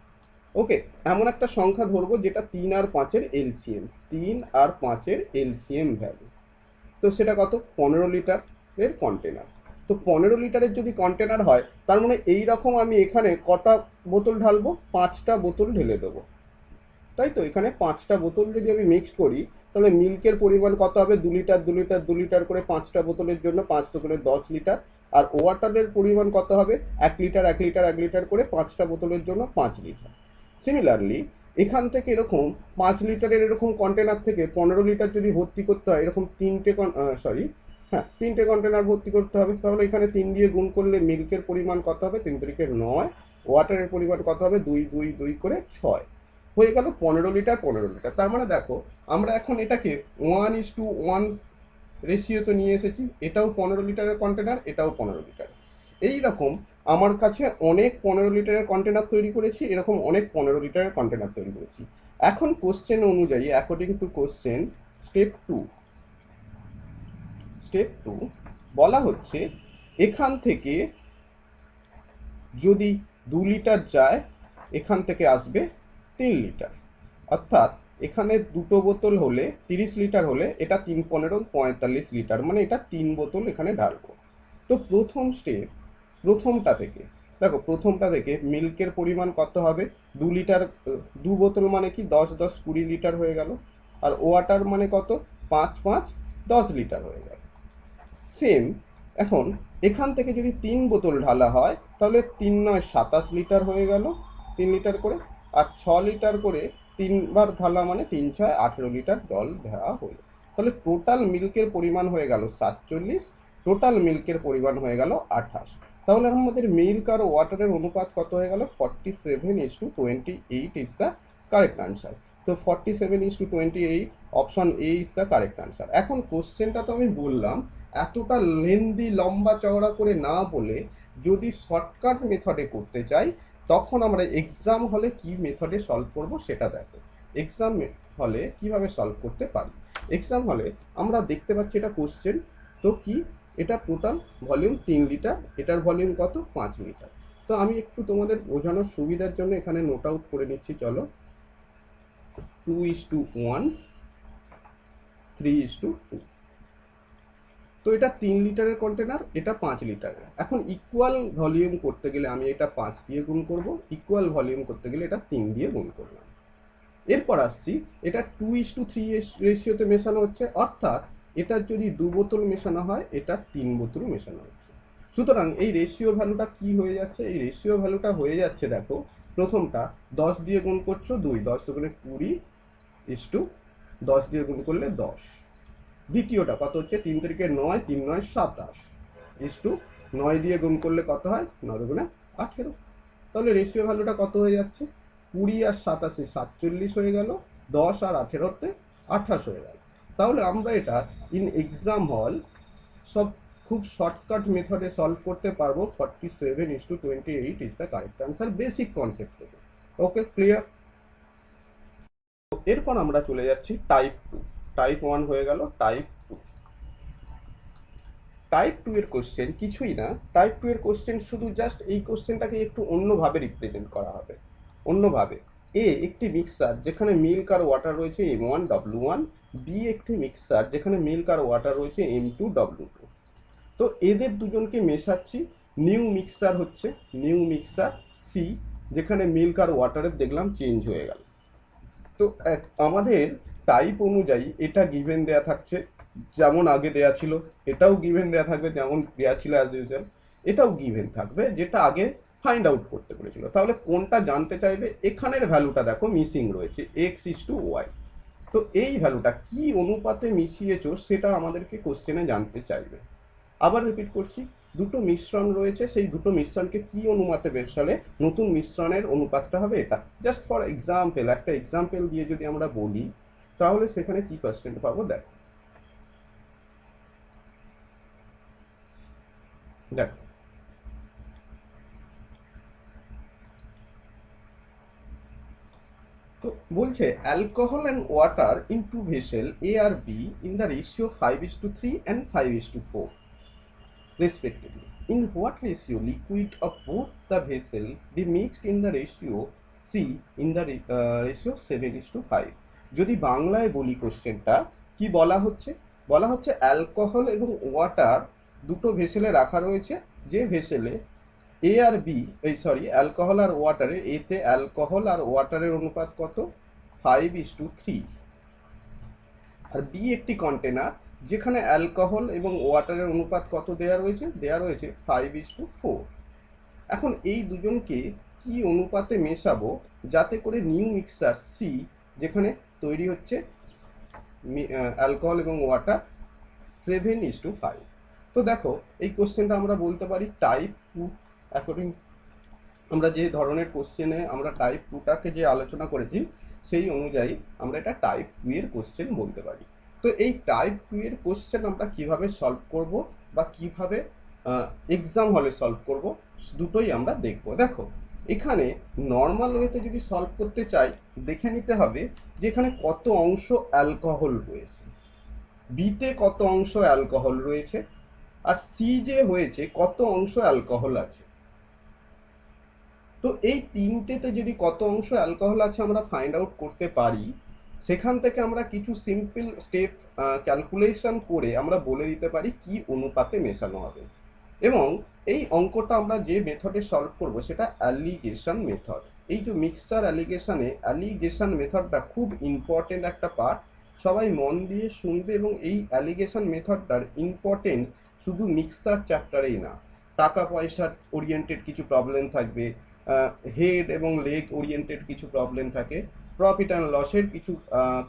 ওকে, এমন একটা সংখ্যা ধরবো যেটা 3 আর 5-এর এলসিএম, 3 আর 5-এর এলসিএম ভ্যালু। তো সেটা কত? 15 লিটারের কন্টেনার। তো 15 লিটারের যদি কন্টেনার হয়, তার মানে এই রকম আমি এখানে কটা বোতল ঢালবো? 5টা বোতল ঢেলে দেবো, তাই তো? এখানে 5টা বোতল যদি আমি মিক্স করি, তাহলে মিল্কের পরিমাণ কত হবে? 2 লিটার 2 লিটার 2 লিটার করে 5টা বোতলের জন্য 5 করে 10 লিটার। আর ওয়াটারের পরিমাণ কত হবে? 1 লিটার 1 লিটার 1 লিটার করে 5টা বোতলের জন্য 5 লিটার। সিমিলারলি এখান থেকে এরকম 5 লিটারের এরকম কন্টেনার থেকে 15 লিটার যদি ভর্তি করতে হয়, এরকম তিনটে কন্টেনার ভর্তি করতে হবে। তাহলে এখানে 3 দিয়ে গুণ করলে মিল্কের পরিমাণ কত হবে? 3 3 9। ওয়াটারের পরিমাণ কত হবে? 2 2 2 করে 6। হয়ে গেল 15 লিটার 15 লিটার। তার মানে দেখো আমরা এখন এটাকে 1:1 রেশিওতে নিয়ে এসেছি। এটাও 15 লিটারের কন্টেনার, এটাও 15 লিটার। এই রকম আমার কাছে অনেক 15 লিটারের কন্টেনার তৈরি করেছি, এরকম অনেক 15 লিটারের কন্টেনার তৈরি করেছি। এখন কোশ্চেন অনুযায়ী, according to question, step two বলা হচ্ছে এখান থেকে যদি 2 লিটার যায়, এখান থেকে আসবে 3 লিটার। অর্থাৎ এখানে দুটো বোতল হলে 30 লিটার হলে এটা 3 15 45 লিটার, মানে এটা 3 বোতল এখানে ঢালবো। তো প্রথমটা থেকে দেখো, প্রথমটা থেকে মিল্কের পরিমাণ কত হবে? 2 লিটার, 2 বোতল মানে কি 10 10 20 লিটার হয়ে গেল। আর ওয়াটার মানে কত? 5 5 10 লিটার হয়ে গেল। সেম এখন এখান থেকে যদি 3 বোতল ঢালা হয়, তাহলে 3 9 27 লিটার হয়ে গেল, 3 লিটার করে। আর 6 লিটার করে 3 বার ঢালা মানে 3 6 18 লিটার জল দেওয়া হলো। তাহলে টোটাল মিল্কের পরিমাণ হয়ে গেল 47, টোটাল মিল্কের পরিমাণ হয়ে গেল 28। তাহলে আমাদের মিল্ক আর ওয়াটারের অনুপাত কত হয়ে গেল? 47:28 ইজ দ্য কারেক্ট আনসার। তো 47:28, option A is the correct answer. এখন কোশ্চেনটা তো আমি বললাম এতটা লেন্দি লম্বা চওড়া করে না বলে, যদি শর্টকাট মেথডে করতে চাই, তখন আমরা এক্সাম হলে কি মেথডে সলভ করব সেটা দেখো। এক্সাম হলে কিভাবে সলভ করতে পারি? এক্সাম হলে আমরা দেখতে পাচ্ছি এটা কোশ্চেন, তো কি এটা টোটাল ভলিউম 3 লিটার, এটার ভলিউম কত? 5 লিটার। তো তো আমি একটু তোমাদের বোঝানোর সুবিধার জন্য এখানে নোট আউট করে নিচ্ছি, চলো। 2:1, 3:2। তো এটা 3 লিটারের কন্টেনার, এটা 5 লিটারের। এখন ইকুয়াল ভলিউম করতে গেলে আমি এটা 5 দিয়ে গুণ করব, ইকুয়াল ভলিউম করতে গেলে এটা 3 দিয়ে গুণ করলাম। এরপর আসছি, এটা 2:3 রেশিওতে মেশানো হচ্ছে, অর্থাৎ এটা যদি 2 বোতল মেশানো হয়, এটা 3 বোতল মেশানো হচ্ছে। সুতরাং এই রেশিও ভ্যালুটা কি হয়ে যাচ্ছে? এই রেশিও ভ্যালুটা হয়ে যাচ্ছে, দেখো, প্রথমটা 10 দিয়ে গুণ করছো 2, 10 দুগুণে 20 ইস্টু 10 দিয়ে গুণ করলে 10। দ্বিতীয়টা কত হচ্ছে? 3 তারিখে 9, 3 9 27 ইস্টু 9 দিয়ে গুণ করলে কত হয়? 9 দুগুণে 18। তাহলে রেশিও ভ্যালুটা কত হয়ে যাচ্ছে? 20 আর 27 47 হয়ে গেল, 10 আর 18তে 28 হয়ে গেল। তাহলে আমরা এটা ইন এক্সাম হল সব খুব শর্টকাট মেথডে সলভ করতে পারবো। 47:28 is the correct answer, basic concept থেকে। ওকে, ক্লিয়ার? এরপর আমরা চলে যাচ্ছি টাইপ 2। টাইপ 1 হয়ে গেল, টাইপ 2। টাইপ 2 এর কোশ্চেন কিছুই না। টাইপ 2 এর কোশ্চেন শুধু জাস্ট এই কোশ্চেনটাকে একটু অন্যভাবে রিপ্রেজেন্ট করা হবে। অন্যভাবে, এ একটি মিক্সার যেখানে মিল্ক আর ওয়াটার রয়েছে M1W1, বি একটি মিক্সার যেখানে মিল্ক আর ওয়াটার রয়েছে M2W2। তো এদের দুজনকে মেশাচ্ছি, নিউ মিক্সার হচ্ছে, নিউ মিক্সার সি, যেখানে মিল্ক আর ওয়াটারের দেখলাম চেঞ্জ হয়ে গেল। তো আমাদের টাইপ অনুযায়ী এটা গিভেন দেয়া থাকছে, যেমন আগে দেয়া ছিল, এটাও গিভেন দেয়া থাকবে যেমন দেয়া ছিল অ্যাজ ইউজুয়াল, এটাও গিভেন থাকবে যেটা আগে ফাইন্ড আউট করতে পেরেছিল। তাহলে কোনটা জানতে চাইবে? এখানের ভ্যালুটা দেখো মিসিং রয়েছে, x:y। তো এই ভ্যালুটা কি অনুপাতে মিশিয়েছো সেটা আমাদেরকে কোশ্চেনে জানতে চাইবে। আবার রিপিট করছি, দুটো মিশ্রণ রয়েছে, সেই দুটো মিশ্রণকে কি অনুপাতে মেশালে নতুন মিশ্রণের অনুপাতটা হবে এটা। জাস্ট ফর এক্সাম্পল, একটা এক্সাম্পল দিয়ে যদি আমরা বলি, তাহলে সেখানে কি কোশ্চেন পাবো, দেখো। দেখো, তো বলছে alcohol and water in two vessel A আর B in the ratio 5:3 and 5:4 respectively. In what ratio liquid of both the vessel be mixed in the ratio C in the ratio 7:5? যদি বাংলায় বলি কোশ্চেনটা কি বলা হচ্ছে? বলা হচ্ছে অ্যালকোহল এবং ওয়াটার দুটো ভেসেলে রাখা রয়েছে, যে ভেসেলে এ আর বি, এই সরি, অ্যালকোহল আর ওয়াটারের, এতে অ্যালকোহল আর ওয়াটারের অনুপাত কত? 5:3। আর বি একটি কন্টেনার যেখানে অ্যালকোহল এবং ওয়াটারের অনুপাত কত দেয়া রয়েছে? দেয়া রয়েছে 5:4। এখন এই দুজনকে কি অনুপাতে মেশাবো যাতে করে নিউ মিক্সার সি, যেখানে তৈরি হচ্ছে অ্যালকোহল এবং ওয়াটার 7:5। তো দেখো, এই কোশ্চেনটা আমরা বলতে পারি টাইপ 2। অ্যাকর্ডিং আমরা যে ধরনের কোশ্চেনে আমরা টাইপ 2টাকে যে আলোচনা করেছি, সেই অনুযায়ী আমরা এটা টাইপ 2 এর কোশ্চেন বলতে পারি। তো এই টাইপ 2 এর কোশ্চেন আমরা কিভাবে সলভ করব বা কিভাবে এক্সাম হলে সলভ করব, দুটোই আমরা দেখব। দেখো, এখানে নর্মাল ওয়েতে যদি সলভ করতে চাই, দেখে নিতে হবে যে এখানে কত অংশ অ্যালকোহল রয়েছে, বিতে কত অংশ অ্যালকোহল রয়েছে, আর সি যে হয়েছে কত অংশ অ্যালকোহল আছে। তো এই তিনটেতে যদি কত অংশ অ্যালকোহল আছে আমরা ফাইন্ড আউট করতে পারি, সেখান থেকে আমরা কিছু সিম্পল স্টেপ ক্যালকুলেশন করে আমরা বলে দিতে পারি কি অনুপাতে মেশানো হবে। এবং এই অঙ্কটা আমরা যে মেথডে সলভ করব সেটা অ্যালিগেশন মেথড। এই যে মিক্সার অ্যালিগেশনে অ্যালিগেশন মেথডটা খুব ইম্পর্টেন্ট একটা পার্ট, সবাই মন দিয়ে শুনবে। এবং এই অ্যালিগেশন মেথডটার ইম্পর্টেন্স শুধু মিক্সার চ্যাপ্টারেই না, টাকা পয়সার ওরিয়েন্টেড কিছু প্রবলেম থাকবে, হেড এবং লেগ ওরিয়েন্টেড কিছু প্রবলেম থাকে, প্রফিট অ্যান্ড লসের কিছু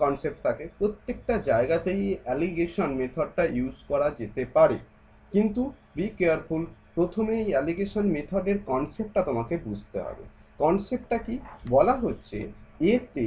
কনসেপ্ট থাকে। প্রত্যেকটা জায়গাতেই অ্যালিগেশন মেথডটা ইউজ করা যেতে পারে, কিন্তু বি কেয়ারফুল। প্রথমে এই অ্যালিগেশন মেথডের কনসেপ্টটা তোমাকে বুঝতে হবে। কনসেপ্টটা কি? বলা হচ্ছে এতে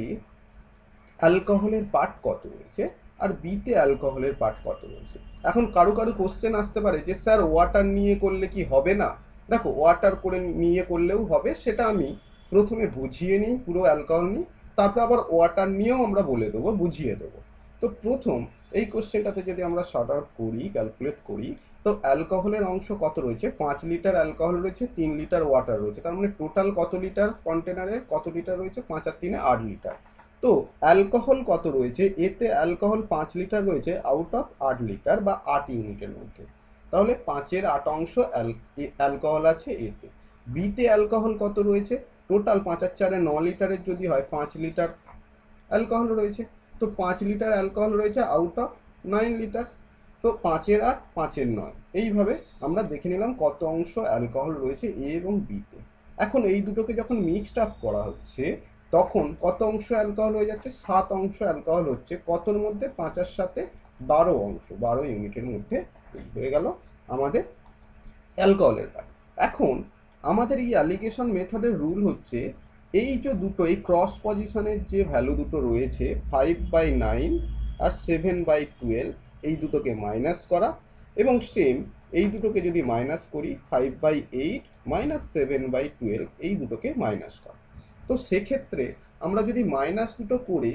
অ্যালকোহলের পার্ট কত রয়েছে আর বিতে অ্যালকোহলের পার্ট কত রয়েছে। এখন কারো কারো কোশ্চেন আসতে পারে যে স্যার ওয়াটার নিয়ে করলে কি হবে না? দেখো, ওয়াটার করে নিয়ে করলেও হবে, সেটা আমি প্রথমে বুঝিয়ে নিই, পুরো অ্যালকোহল নিই, তারপর আবার ওয়াটার নিয়েও আমরা বলে দেবো, বুঝিয়ে দেবো। তো প্রথম এই কোশ্চেনটাতে যদি আমরা শর্ট আউট করি, ক্যালকুলেট করি, তো অ্যালকোহলের অংশ কত রয়েছে? 5 লিটার অ্যালকোহল রয়েছে, 3 লিটার ওয়াটার রয়েছে, তার মানে টোটাল কত লিটার কন্টেনারে কত লিটার রয়েছে? 5 আর 3 8 লিটার। তো অ্যালকোহল কত রয়েছে? এতে অ্যালকোহল 5 লিটার রয়েছে আউট অফ 8 লিটার বা 8 ইউনিটের মধ্যে। তাহলে 5-এর 8 অংশ অ্যালকোহল আছে এতে। বিতে অ্যালকোহল কত রয়েছে? টোটাল 5 আর 4 9 লিটারের যদি হয় 5 লিটার অ্যালকোহল রয়েছে। তো 5 লিটার অ্যালকোহল রয়েছে আউট অফ 9 লিটার। তো 5-এর 8 5-এর 9, এইভাবে আমরা দেখে নিলাম কত অংশ অ্যালকোহল রয়েছে এ এবং বিতে। এখন এই দুটোকে যখন মিক্সড আপ করা হচ্ছে তখন কত অংশ অ্যালকোহল হয়ে যাচ্ছে? 7 অংশ অ্যালকোহল হচ্ছে। কতর মধ্যে? 5-এর সাথে 12 অংশ, 12 ইউনিটের মধ্যে হয়ে গেল আমাদের অ্যালকোহলের পার্ট। এখন আমাদের এই অ্যালিগেশন মেথডের রুল হচ্ছে এই যে দুটো এই ক্রস পজিশনের যে ভ্যালু দুটো রয়েছে 5/9 আর 7/12, এই দুটোকে মাইনাস করা, এবং সেম এই দুটোকে যদি মাইনাস করি 5/8 মাইনাস 7/12, এই দুটোকে মাইনাস করা। তো সেক্ষেত্রে আমরা যদি মাইনাস দুটো করে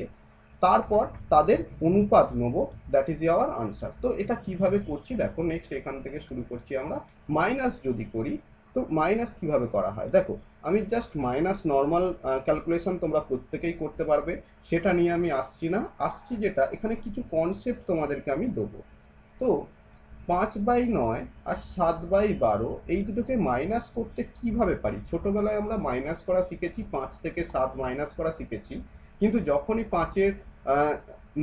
তারপর তাদের অনুপাত নেব, দ্যাট ইজ আওয়ার আনসার। তো এটা কিভাবে করছি দেখো, নেক্সট এখান থেকে শুরু করছি আমরা। মাইনাস যদি করি তো মাইনাস কিভাবে করা হয় দেখো, আমি জাস্ট মাইনাস নর্মাল ক্যালকুলেশন তোমরা প্রত্যেকেই করতে পারবে, সেটা নিয়ে আমি আসছি না। আসছি যেটা এখানে কিছু কনসেপ্ট তোমাদেরকে আমি দেবো। তো 5/9 আর 7/12 এই দুটোকে মাইনাস করতে কিভাবে পারি? ছোটবেলায় আমরা মাইনাস করা শিখেছি, 5 থেকে 7 মাইনাস করা শিখেছি, কিন্তু যখনই 5-এর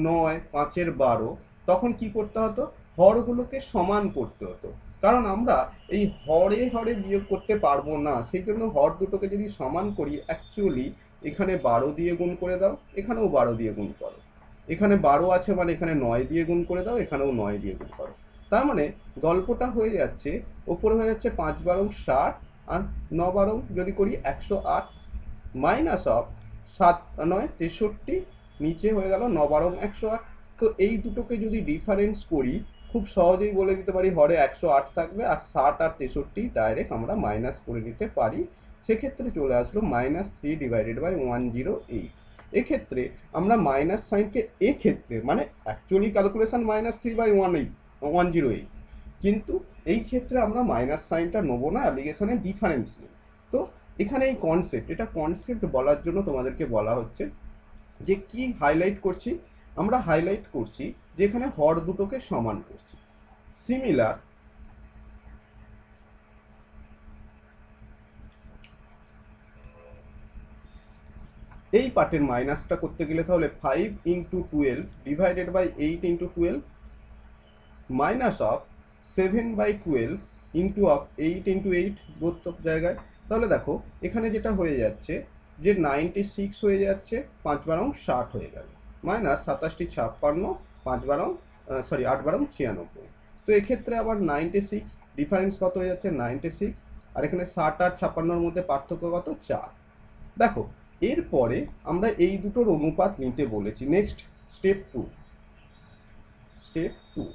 9 5-এর 12 তখন কি করতে হতো? হরগুলোকে সমান করতে হতো, কারণ আমরা এই হরে হরে বিয়োগ করতে পারবো না, সেই জন্য হর দুটোকে যদি সমান করি অ্যাকচুয়ালি এখানে 12 দিয়ে গুণ করে দাও, এখানেও 12 দিয়ে গুণ করো, এখানে 12 আছে মানে এখানে 9 দিয়ে গুণ করে দাও, এখানেও 9 দিয়ে গুণ করো। তার মানে গল্পটা হয়ে যাচ্ছে, ওপরে হয়ে যাচ্ছে 5/12 60 আর 9/12 যদি করি 108 মাইনাস অফ 7/9 63, নিচে হয়ে গেল 9/12 108। তো এই দুটোকে যদি ডিফারেন্স করি খুব সহজেই বলে দিতে পারি হরে 108 থাকবে আর 60 আর 63 ডাইরেক্ট আমরা মাইনাস করে নিতে পারি। সেক্ষেত্রে চলে আসলো -3/108। এক্ষেত্রে আমরা মাইনাস সাইনকে এক্ষেত্রে মানে অ্যাকচুয়ালি ক্যালকুলেশন -3/108, কিন্তু এই ক্ষেত্রে আমরা মাইনাস সাইনটা নেবো না, অ্যালিগেশনের ডিফারেন্স নেই। তো এখানে এই কনসেপ্ট, এটা কনসেপ্ট বলার জন্য তোমাদেরকে বলা হচ্ছে যে কি হাইলাইট করছি আমরা? হাইলাইট করছি যে এখানে হর দুটোকে সমান করছি। সিমিলার এই পার্টের মাইনাসটা করতে গেলে তাহলে 5 × 12 divided by 8 × 12 minus of 7/12 into of 8 × 8 both জায়গায়। তাহলে দেখো এখানে যেটা হয়ে যাচ্ছে যে 96 হয়ে যাচ্ছে, 5/12 60 হয়ে গেল, মাইনাস 27 56 5/12 8/12 96। তো এক্ষেত্রে আবার 96 ডিফারেন্স কত হয়ে যাচ্ছে? 96, আর এখানে 60 আর 56-র মধ্যে পার্থক্য কত? 4। দেখো এরপরে আমরা এই দুটোর অনুপাত নিতে বলেছি। নেক্সট স্টেপ 2, স্টেপ 2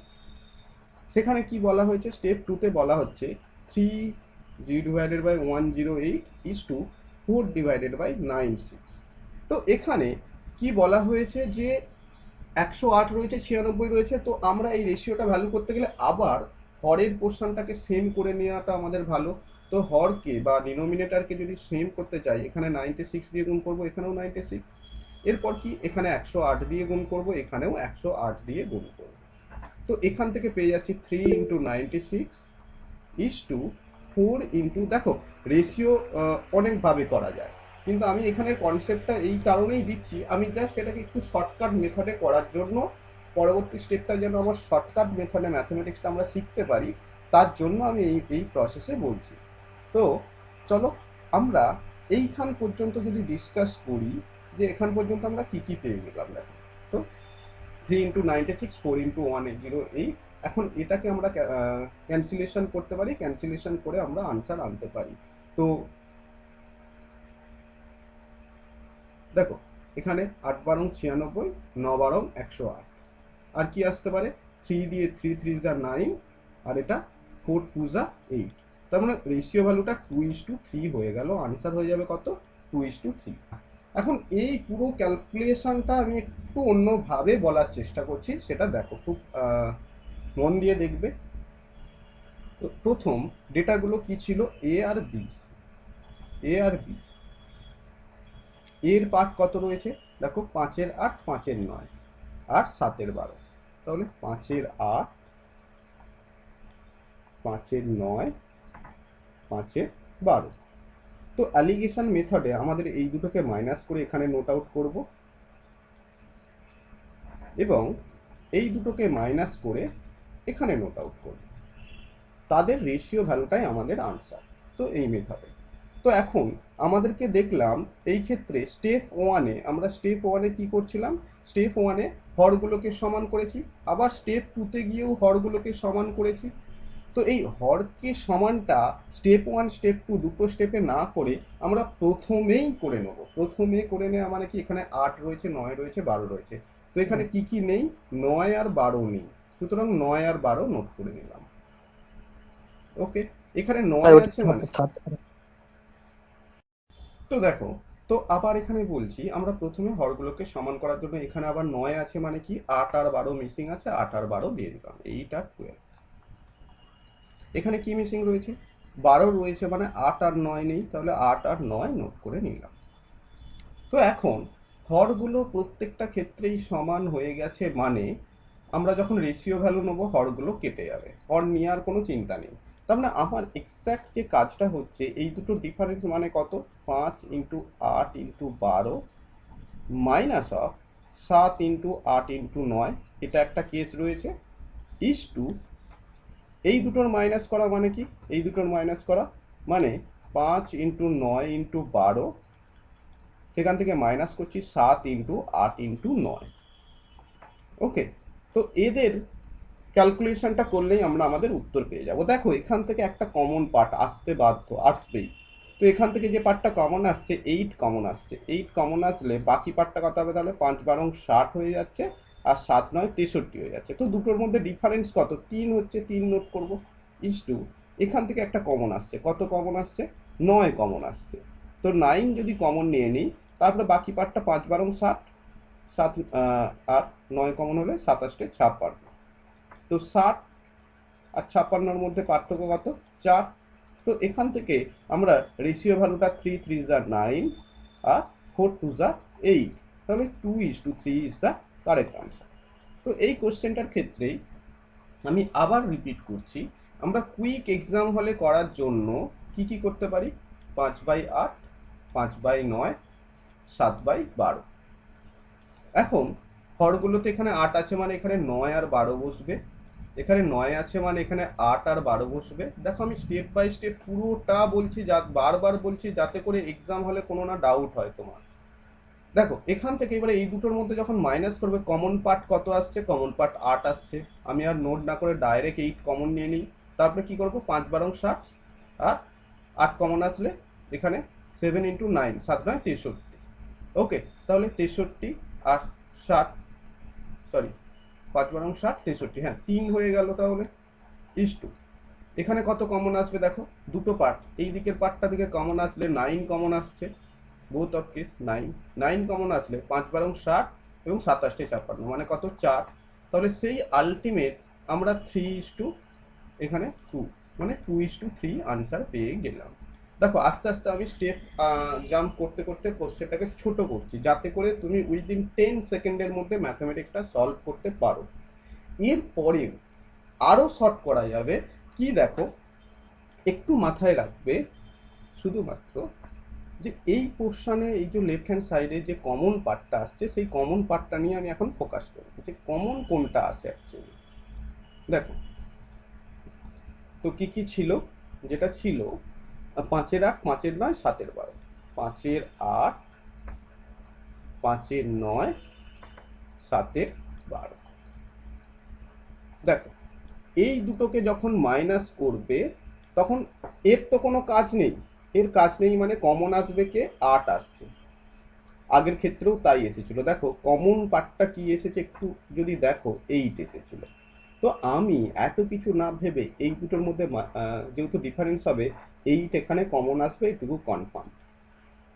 সেখানে কি বলা হয়েছে? স্টেপ 2-তে বলা হচ্ছে 3/108 is to 4/96। তো এখানে কি বলা হয়েছে যে 108 রয়েছে, 96 রয়েছে, তো আমরা এই রেশিওটা ভ্যালু করতে গেলে আবার হরের পোর্শনটাকে সেম করে নেওয়াটা আমাদের ভালো। তো হরকে বা ডিনোমিনেটরকে যদি সেম করতে চাই, এখানে 96 দিয়ে গুণ করবো, এখানেও 96, এরপর কি এখানে 108 দিয়ে গুণ করবো, এখানেও 108 দিয়ে গুণ করবো। তো এখান থেকে পেয়ে যাচ্ছি 3 × 96 is to 4 × দেখো রেশিও অনেকভাবে করা যায়, কিন্তু আমি এখানের কনসেপ্টটা এই কারণেই দিচ্ছি, আমি জাস্ট এটাকে একটু শর্টকাট মেথডে করার জন্য, পরবর্তী স্টেপটা যেন আমার শর্টকাট মেথডে ম্যাথমেটিক্সটা আমরা শিখতে পারি, তার জন্য আমি এই প্রসেসে বলছি। তো চলো আমরা এইখান পর্যন্ত যদি ডিসকাস করি যে এখান পর্যন্ত আমরা কি কি পেয়ে গেলাম। দেখো তো 3 × 96 4 × 108, এখন এটাকে আমরা ক্যান্সেলেশন করতে পারি, ক্যান্সেলেশন করে আমরা আনসার আনতে পারি। তো দেখো এখানে 8/12 96, 9/12 108, আর কি আসতে পারে? 3 দিয়ে 3 3 যা 9, আর এটা 4 2 যা 8, তার মানে রেশিও ভ্যালুটা 2:3 হয়ে গেল, আনসার হয়ে যাবে কত? 2:3। এখন এই পুরো ক্যালকুলেশনটা আমি একটু অন্যভাবে বলার চেষ্টা করছি, সেটা দেখো খুব মন দিয়ে দেখবে। তো প্রথম ডেটাগুলো কি ছিল, এ আর বি। এ আর বি এর পার্ট কত রয়েছে দেখো, 5-এর 8, 5-এর 9 আর 7-এর 12। তাহলে 5-এর 8, 5-এর 9, 5-এর 12। তো অ্যালিগেশন মেথডে আমাদের এই দুটোকে মাইনাস করে এখানে নোট আউট করব, এবং এই দুটোকে মাইনাস করে এখানে নোট আউট করব। তাদের রেশিও ভ্যালুটাই আমাদের আনসার। তো এই মেথডে তো এখন আমাদেরকে দেখলাম এই ক্ষেত্রে স্টেপ ওয়ানে কি করছিলাম, স্টেপ ওয়ানে হরগুলোকে সমান করেছি, আবার স্টেপ টুতে গিয়েও হরগুলোকে সমান করেছি। তো এই হরকে সমানটা স্টেপ ওয়ান স্টেপ টু দুটো স্টেপে না করে আমরা প্রথমেই করে নেব। প্রথমে করে নেওয়া মানে কি, এখানে 8 রয়েছে, 9 রয়েছে, 12 রয়েছে। তো এখানে কি কি নেই, 9 আর 12 নেই, সুতরাং 9 আর 12 নোট করে নিলাম। ওকে, এখানে 9 আছে মানে, তো দেখো, তো আবার এখানে বলছি আমরা প্রথমে হরগুলোকে সমান করার জন্য এখানে আবার 9 আছে মানে কি, 8 আর 12 মিসিং আছে, 8 আর 12 দিয়ে দিলাম, 8 আর 12। এখানে কি মিসিং রয়েছে, 12 রয়েছে মানে 8 আর 9 নেই, তাহলে 8 আর 9 নোট করে নিলাম। তো এখন হরগুলো প্রত্যেকটা ক্ষেত্রেই সমান হয়ে গেছে মানে আমরা যখন রেশিও ভ্যালু নেবো হরগুলো কেটে যাবে, হর নিয়ে আর কোনো চিন্তা নেই। তার মানে আমার এক্স্যাক্ট যে কাজটা হচ্ছে, এই দুটো ডিফারেন্স মানে কত, 5x8x12 মাইনাস অফ 7x8x9, এটা একটা কেস রয়েছে, ইস টু এই দুটোর মাইনাস করা মানে কি, এই দুটোর মাইনাস করা মানে 5x9x12, সেখান থেকে মাইনাস করছি 7x8x9। ওকে, তো এদের ক্যালকুলেশনটা করলেই আমরা আমাদের উত্তর পেয়ে যাব। দেখো এখান থেকে একটা কমন পার্ট আসবেই। তো এখান থেকে যে পার্টটা কমন আসছে, 8 কমন আসছে। 8 কমন আসলে বাকি পার্টটা কত হবে, তাহলে 5-12 60 হয়ে যাচ্ছে, আর 7-9 63 হয়ে যাচ্ছে। তো দুটোর মধ্যে ডিফারেন্স কত, 3 হচ্ছে, 3 নোট করব। ইস টু এখান থেকে একটা কমন আসছে, কত কমন আসছে, 9 কমন আসছে। তো 9 যদি কমন নিয়ে নিই, তারপরে বাকি পার্টটা 5-12 60, 7 আর 9 কমন হলে 27-56। তো 60 আর 56-র মধ্যে পার্থক্য কত, 4। তো এখান থেকে আমরা রেশিও ভ্যালুটা 3 3 যা 9 আর 4 2 যা 8, তাহলে 2:3 ইজ দ্য কারেক্ট আনসার। তো এই কোশ্চেনটার ক্ষেত্রেই আমি আবার রিপিট করছি, আমরা কুইক এক্সাম হলে করার জন্য কি কি করতে পারি, 5/8, 5/9, 7/12। এখন হরগুলোতে এখানে 8 আছে মানে এখানে 9 আর 12 বসবে, এখানে 9 আছে মানে এখানে 8 আর 12 বসবে। দেখো আমি স্টেপ বাই স্টেপ পুরোটা বলছি, বারবার বলছি, যাতে করে এক্সাম হলে কোনো না ডাউট হয় তোমার। দেখো এখান থেকে এবারে এই দুটোর মধ্যে যখন মাইনাস করবে, কমন পার্ট কত আসছে, কমন পার্ট 8 আসছে। আমি আর নোট না করে ডাইরেক্ট 8 কমন নিয়ে নিই। তারপরে কি করবো, 5-12 60, আর 8 কমন আসলে এখানে 7x9, 7-9 63। ওকে, তাহলে 63 আর 60, সরি 5-12 60, 63, হ্যাঁ 3 হয়ে গেল। তাহলে ইস টু এখানে কত কমন আসবে, দেখো দুটো পার্ট, এই দিকের পার্টটা দিকে কমন আসলে 9 কমন আসছে, বোথ অফ কেস 9। 9 কমন আসলে 5-12 60 এবং 27-56 মানে কত, 4। তাহলে সেই আলটিমেট আমরা 3:2, এখানে 2, মানে 2:3 আনসার পেয়ে গেলাম। দেখো আস্তে আস্তে আমি স্টেপ জাম্প করতে করতে কোশ্চেনটাকে ছোট করছি, যাতে করে তুমি উইদিন 10 সেকেন্ডের মধ্যে ম্যাথমেটিক্সটা সলভ করতে পারো। এরপরেও আরও শর্ট করা যাবে কি, দেখো একটু মাথায় রাখবে শুধুমাত্র যে এই পোর্শনে, এই যে লেফট হ্যান্ড সাইডে যে কমন পার্টটা আসছে, সেই কমন পার্টটা নিয়ে আমি এখন ফোকাস করবো, যে কমন কোনটা আছে অ্যাকচুয়ালি। দেখো তো কি কি ছিল, যেটা ছিল 5-এর 8, 5-এর 9, 7-এর 12, 5-এর 8, 5-এর 9, 7-এর 12। দেখো এই দুটোকে যখন মাইনাস করবে তখন এর তো কোনো কাজ নেই, এর কাজ নেই মানে কমন আসবে কে, 8 আসছে। আগের ক্ষেত্রেও তাই এসেছিল। দেখো কমন পার্টটা কি এসেছে একটু যদি দেখো, 8 এসেছিল। তো আমি এত কিছু না ভেবে এই দুটোর মধ্যে যেহেতু ডিফারেন্স হবে, 8 এখানে কমন আসবে, এটুকু কনফার্ম।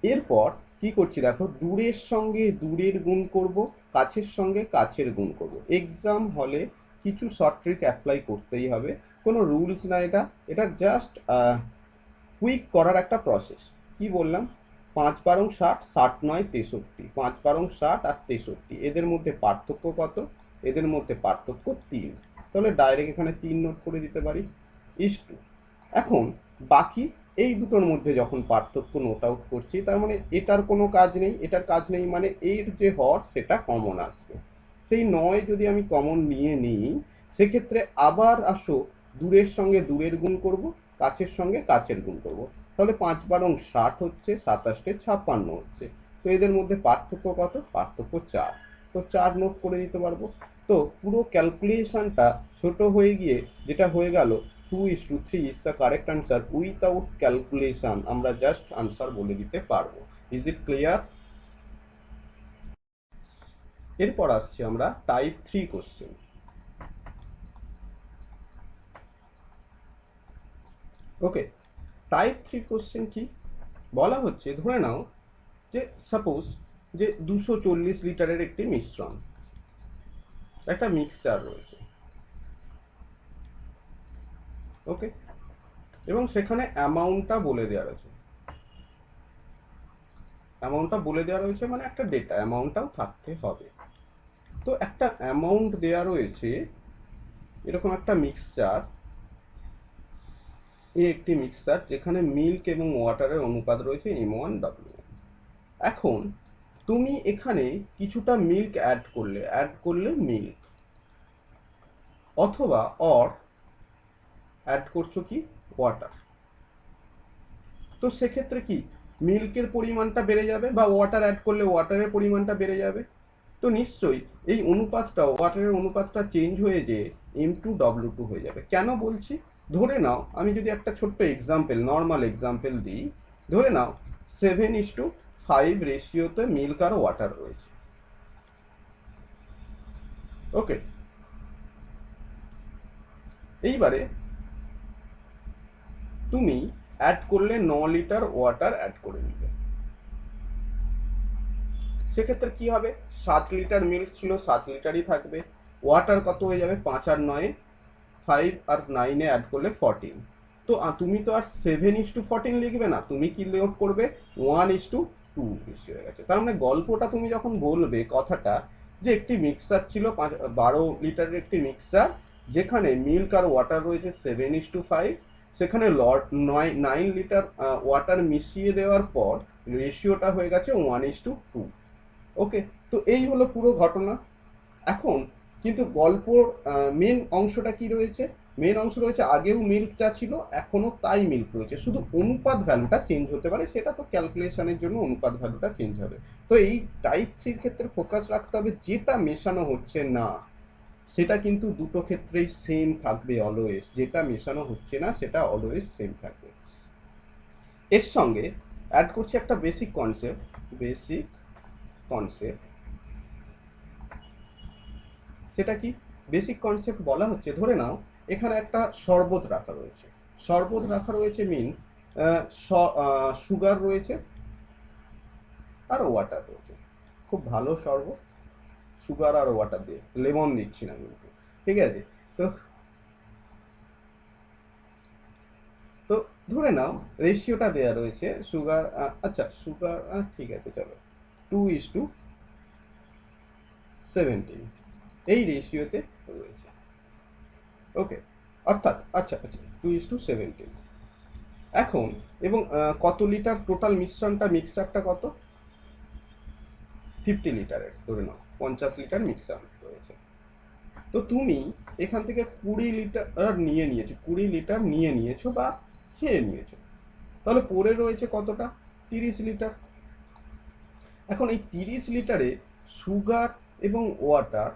এরপর কি করছি দেখো, দূরের সঙ্গে দূরের গুণ করব, কাছের সঙ্গে কাছের গুণ করব। এক্সাম হলে কিছু শর্ট ট্রিক অ্যাপ্লাই করতেই হবে, কোনো রুলস না এটা, এটা জাস্ট কুইক করার একটা প্রসেস। কি বললাম, 5 × 60, 60 × 9 = 63, 5 × 60 আর 63, এদের মধ্যে পার্থক্য কত? এদের মধ্যে পার্থক্য 3। তাহলে ডাইরেক্ট এখানে 3 নোট করে দিতে পারি, ইস্টু। এখন বাকি এই দুটোর মধ্যে যখন পার্থক্য নোট আউট করছি, তার মানে এটার কোনো কাজ নেই, এটার কাজ নেই, মানে এর যে হর সেটা কমন আসবে। সেই 9 যদি আমি কমন নিয়ে নিই, সেক্ষেত্রে আবার আসো, দূরের সঙ্গে দূরের গুণ করব, কাছের সঙ্গে কাছের গুণ করব। তাহলে 5 × 60 হচ্ছে, 27 × 56 হচ্ছে। তো এদের মধ্যে পার্থক্য কত? পার্থক্য 4। তো 4 নোট করে দিতে পারবো। তো পুরো ক্যালকুলেশনটা ছোট হয়ে গিয়ে যেটা হয়ে গেল 2:3 is the correct answer. Without calculation আমরা জাস্ট আনসার বলে দিতে পারবো। Is it clear? এরপর আসছি আমরা টাইপ 3 কোশ্চেন। ওকে, টাইপ 3 কোশ্চেন কি বলা হচ্ছে, ধরে নাও যে সাপোজ যে 240 লিটারের একটি মিশ্রণ, একটা মিক্সচার রয়েছে, ওকে, এবং সেখানে অ্যামাউন্টটা বলে দেওয়া রয়েছে। অ্যামাউন্টটা বলে দেওয়া রয়েছে মানে একটা ডেটা অ্যামাউন্টটাও থাকতে হবে। তো একটা অ্যামাউন্ট দেওয়া রয়েছে, এরকম একটা মিক্সচার, একটি মিক্সচার যেখানে মিল্ক এবং ওয়াটারের অনুপাত রয়েছে m1w1। এখন তুমি এখানে কিছুটা মিল্ক অ্যাড করলে মিল্ক, অথবা অ্যাড করছো কি ওয়াটার। তো সেক্ষেত্রে কি মিল্কের পরিমাণটা বেড়ে যাবে, বা ওয়াটার অ্যাড করলে ওয়াটারের পরিমাণটা বেড়ে যাবে। তো নিশ্চয়ই এই অনুপাতটা, ওয়াটারের অনুপাতটা চেঞ্জ হয়ে যেয়ে m2w2 হয়ে যাবে। কেন বলছি, ধরে নাও আমি যদি একটা ছোট্ট এক্সাম্পল, নর্মাল এক্সাম্পল দিই, ধরে নাও 7:5 রেশিওতে মিল্ক আর ওয়াটার রয়েছে, ওকে। এইবারে তুমি অ্যাড করলে 9 লিটার ওয়াটার অ্যাড করে নিবে। সেক্ষেত্রে কি হবে, 7 লিটার মিল্ক ছিল, 7 লিটারই থাকবে। ওয়াটার কত হয়ে যাবে, 5 আর 9, 5 আর 9 অ্যাড করলে 14। তো তুমি তো আর 7:14 লিখবে না, তুমি কি নোট করবে, 1:2 বেশি হয়ে গেছে। তার মানে গল্পটা তুমি যখন বলবে কথাটা, যে একটি মিক্সচার ছিল 12 লিটারের একটি মিক্সচার, যেখানে মিল্ক আর ওয়াটার রয়েছে 7:5, সেখানে 9 লিটার ওয়াটার মিশিয়ে দেওয়ার পর রেশিওটা হয়ে গেছে 1:2। ওকে, তো এই হলো পুরো ঘটনা। এখন কিন্তু গল্পর মেন অংশটা কি রয়েছে, মেন অংশ রয়েছে আগেও মিল্ক যা ছিল এখনো তাই মিল্ক রয়েছে, শুধু অনুপাত ভ্যালুটা চেঞ্জ হতে পারে, সেটা তো ক্যালকুলেশনের জন্য অনুপাত ভ্যালুটা চেঞ্জ হবে। তো এই টাইপ 3 ক্ষেত্রে ফোকাস রাখতে হবে, যেটা মেশানো হচ্ছে না সেটা কিন্তু দুটো ক্ষেত্রেই সেম থাকবে অলওয়েজ, যেটা মেশানো হচ্ছে না সেটা অলওয়েজ সেম থাকবে। এর সঙ্গে অ্যাড করছি একটা বেসিক কনসেপ্ট। সেটা কি বেসিক কনসেপ্ট বলা হচ্ছে, ধরে নাও এখানে একটা শরবত রাখা রয়েছে, মিনস সুগার রয়েছে আর ওয়াটার রয়েছে, খুব ভালো শরবত, সুগার আর ওয়াটার দিয়ে, লেমন দিচ্ছি না কিন্তু, ঠিক আছে। তো তো ধরে নাও রেশিওটা দেয়া রয়েছে সুগার, আচ্ছা সুগার ঠিক আছে চলো 2:17 এই রেশিওতে রয়েছে, ওকে। অর্থাৎ আচ্ছা 2:17। এখন এবং কত লিটার টোটাল মিক্সচারটা কত, 50 লিটারের, ধরে নাও 50 লিটার মিক্সচার রয়েছে। তো তুমি এখান থেকে 20 লিটার নিয়ে নিয়েছো বা খেয়ে নিয়েছো, তাহলে পড়ে রয়েছে কতটা, 30 লিটার। এখন এই 30 লিটারে সুগার এবং ওয়াটার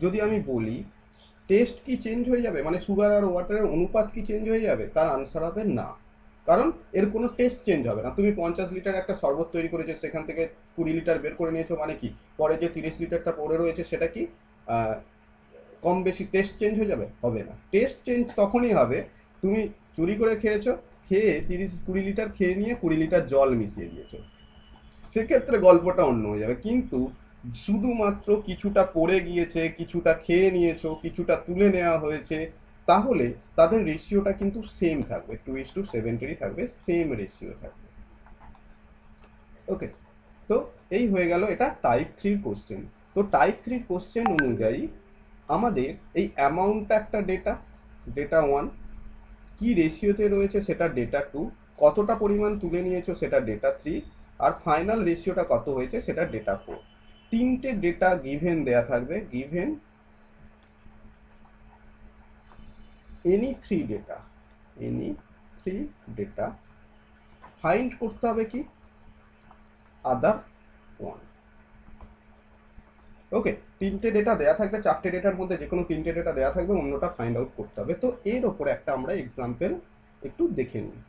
যদি আমি বলি, টেস্ট কি চেঞ্জ হয়ে যাবে, মানে সুগার আর ওয়াটারের অনুপাত কি চেঞ্জ হয়ে যাবে, তার আনসার হবে না। কারণ এর কোনো টেস্ট চেঞ্জ হবে না। তুমি 50 লিটার একটা শরবত তৈরি করেছো, সেখান থেকে 20 লিটার বের করে নিয়েছো, মানে কি পরে যে 30 লিটারটা পড়ে রয়েছে সেটা কি কম বেশি টেস্ট চেঞ্জ হয়ে যাবে, হবে না। টেস্ট চেঞ্জ তখনই হবে, তুমি চুরি করে খেয়েছো, খেয়ে 20 লিটার খেয়ে নিয়ে 20 লিটার জল মিশিয়ে দিয়েছো, সেক্ষেত্রে গল্পটা অন্য হয়ে যাবে। কিন্তু শুধুমাত্র কিছুটা পড়ে গিয়েছে, কিছুটা খেয়ে নিয়েছো, কিছুটা তুলে নেওয়া হয়েছে, তাহলে তাদের রেশিওটা কিন্তু সেম থাকবে, 2:70 থাকবে, সেম রেশিও থাকবে। ওকে, তো এই হয়ে গেল এটা টাইপ 3 কোশ্চেন। তো টাইপ 3 কোশ্চেন অনুযায়ী আমাদের এই অ্যামাউন্টটা একটা ডেটা, ডেটা 1, কি রেশিওতে রয়েছে সেটা ডেটা 2, কতটা পরিমাণ তুলে নিয়েছো সেটা ডেটা 3, আর ফাইনাল রেশিওটা কত হয়েছে সেটা ডেটা 4। তিনটে ডেটা গিভেন দেয়া থাকবে, given any three data, any three data, find করতে হবে কি আদার ওয়ান। ওকে, তিনটে ডেটা দেয়া থাকবে, চারটে ডেটার মধ্যে যে কোনো তিনটে ডেটা দেয়া থাকবে, অন্যটা ফাইন্ড আউট করতে হবে। তো এর ওপরে একটা আমরা এক্সাম্পল একটু দেখে নিই।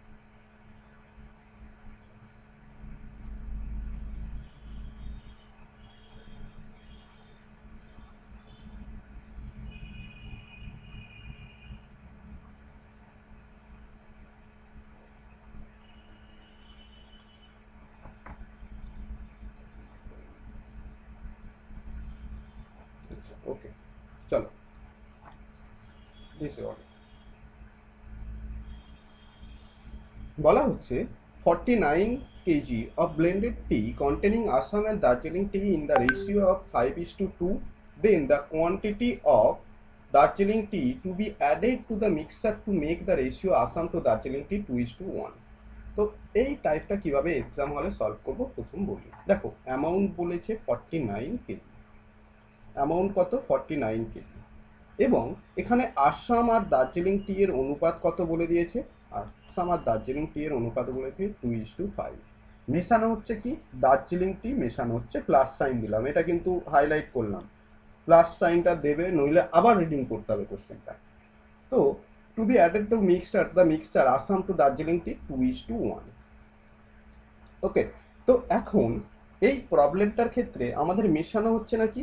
ওকে, চলো দিস বলা হচ্ছে 49 KG of blended tea containing Assam and Darjeeling tea in the ratio of 5:2, then the quantity of Darjeeling tea to be added to the mixture to make the ratio Assam to Darjeeling tea 2:1। তো এই টাইপটা কিভাবে এক্সাম হলে সলভ করব প্রথম বলি। দেখো অ্যামাউন্ট বলেছে 49 কেজি, অ্যামাউন্ট কত 49 কেজি, এবং এখানে আসাম আর দার্জিলিং টি এর অনুপাত কত বলে দিয়েছে, আসাম আর দার্জিলিং টি এর অনুপাত বলেছে 2:5। মেশানো হচ্ছে কি দার্জিলিং টি, মেশানো হচ্ছে, প্লাস সাইন দিলাম, এটা কিন্তু হাইলাইট করলাম, প্লাস সাইনটা দেবে, নইলে আবার রিডিং করতে হবে কোশ্চেনটা। তো to be added to mixture, the mixture Assam to Darjeeling tea 2:1। Okay, তো এখন এই প্রবলেমটার ক্ষেত্রে আমাদের মেশানো হচ্ছে নাকি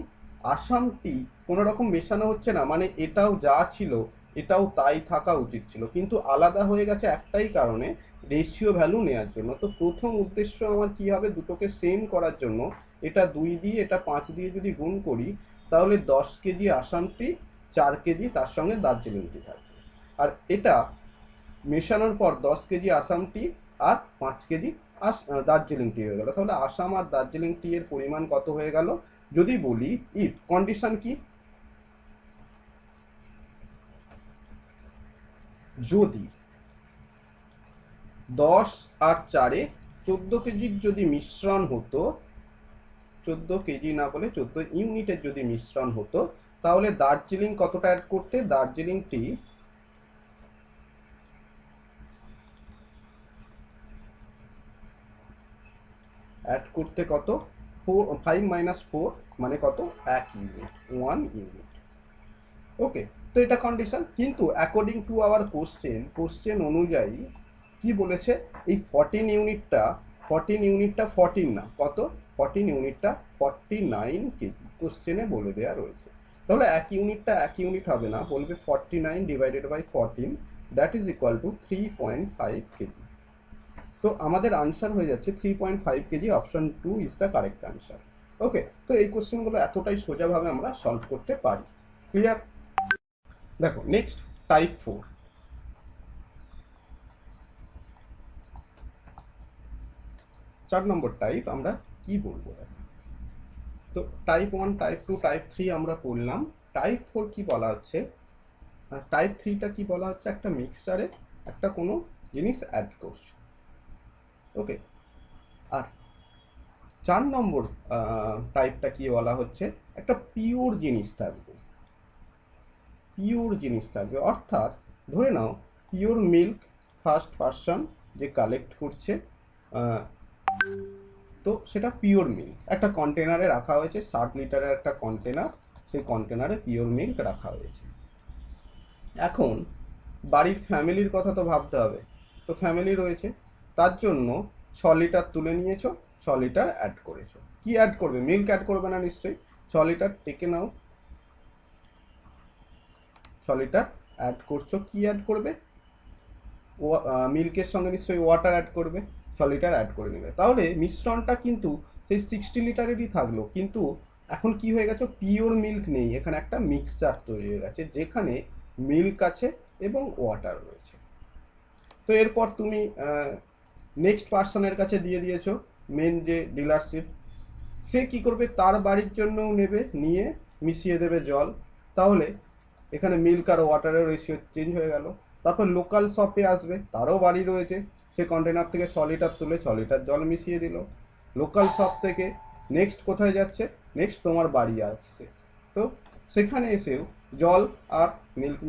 আসাম টি, কোনো রকম মেশানো হচ্ছে না, মানে এটাও যা ছিল এটাও তাই থাকা উচিত ছিল, কিন্তু আলাদা হয়ে গেছে একটাই কারণে, রেশিও ভ্যালু নেওয়ার জন্য। তো প্রথম উদ্দেশ্য আমার কি হবে, দুটোকে সেম করার জন্য এটা 2 দিয়ে এটা 5 দিয়ে যদি গুণ করি, তাহলে 10 কেজি আসাম টি, 4 কেজি তার সঙ্গে দার্জিলিং টি থাকবে। আর এটা মেশানোর পর 10 কেজি আসাম টি আর 5 কেজি দার্জিলিং টি হয়ে গেল। তাহলে আসাম আর দার্জিলিং টি এর পরিমাণ কত হয়ে গেল, যদি বলি ইফ কন্ডিশন কি, যদি 10 আর 4-এ 14 কেজির যদি মিশ্রণ হতো, 14 কেজি না বলে 14 ইউনিটের যদি মিশ্রণ হতো, তাহলে দার্জিলিং কতটা অ্যাড করতে, দার্জিলিং টি অ্যাড করতে কত, 5 - 4 মানে কত, 1 ইউনিট, 1 ইউনিট। ওকে, তো এটা কন্ডিশন, কিন্তু অ্যাকর্ডিং টু আওয়ার কোশ্চেন অনুযায়ী কি বলেছে, এই 14 ইউনিটটা, 14 না কত, 14 ইউনিটটা 49 কেজি কোশ্চেনে বলে দেওয়া রয়েছে। তাহলে এক ইউনিটটা এক ইউনিট হবে না, বলবে 49 divided by 14, that is equal to 3.5 KG. তো আমাদের আনসার হয়ে যাচ্ছে 3.5 KG, option 2 is the correct answer. Okay, তো এই কোশ্চেনগুলো এতটাই সোজাভাবে আমরা সলভ করতে পারি। ক্লিয়ার? দেখো নেক্সট টাইপ 4। 4 নম্বর টাইপ আমরা কি বলবো দেখো। তো টাইপ 1, টাইপ 2, টাইপ 3 আমরা পড়লাম। টাইপ 4 কি বলা হচ্ছে, টাইপ 3টা কি বলা হচ্ছে, একটা মিক্সচারে একটা কোনো জিনিস অ্যাড করছে। ওকে, আর 4 নম্বর টাইপটা কি বলা হচ্ছে, একটা পিওর জিনিস থাকবে, পিওর জিনিস থাকবে, অর্থাৎ ধরে নাও পিওর মিল্ক ফার্স্ট পারসন যে কালেক্ট করছে, তো সেটা পিওর মিল্ক একটা কন্টেনারে রাখা হয়েছে, 60 লিটারের একটা কন্টেনার, সেই কন্টেনারে পিওর মিল্ক রাখা হয়েছে। এখন বাড়ির ফ্যামিলির কথা তো ভাবতে হবে, তো ফ্যামিলি রয়েছে, তার জন্য 6 লিটার তুলে নিয়েছো, 6 লিটার অ্যাড করেছো, কি অ্যাড করবে, মিল্ক অ্যাড করবে না নিশ্চয়ই, 6 লিটার টেকে নাও, 6 লিটার অ্যাড করছো, কি অ্যাড করবে, মিল্কের সঙ্গে নিশ্চয়ই ওয়াটার অ্যাড করবে, লিটার অ্যাড করে নিলে, তাহলে মিশ্রণটা কিন্তু সেই 60 লিটারেরই থাকলো, কিন্তু এখন কি হয়ে গেছে, পিওর মিল্ক নেই, এখানে একটা মিক্সচার তৈরি হয়ে গেছে যেখানে মিল্ক আছে এবং ওয়াটার রয়েছে। তো এরপর তুমি নেক্সট পার্সনের কাছে দিয়ে দিয়েছো, মেন যে ডিলারশিপ, সে কি করবে, তার বাড়ির জন্যও নেবে, নিয়ে মিশিয়ে দেবে জল, তাহলে এখানে মিল্ক আর ওয়াটারের রেশিও চেঞ্জ হয়ে গেল। তারপর লোকাল শপে আসবে, তারও বাড়ি রয়েছে, সে কন্টেনার থেকে 6 লিটার তুলে 6 লিটার জল মিশিয়ে দিল। লোকাল শপ থেকে নেক্সট কোথায় যাচ্ছে, নেক্সট তোমার বাড়ি আসছে, তো সেখানে এসেও জল আর মিল্ক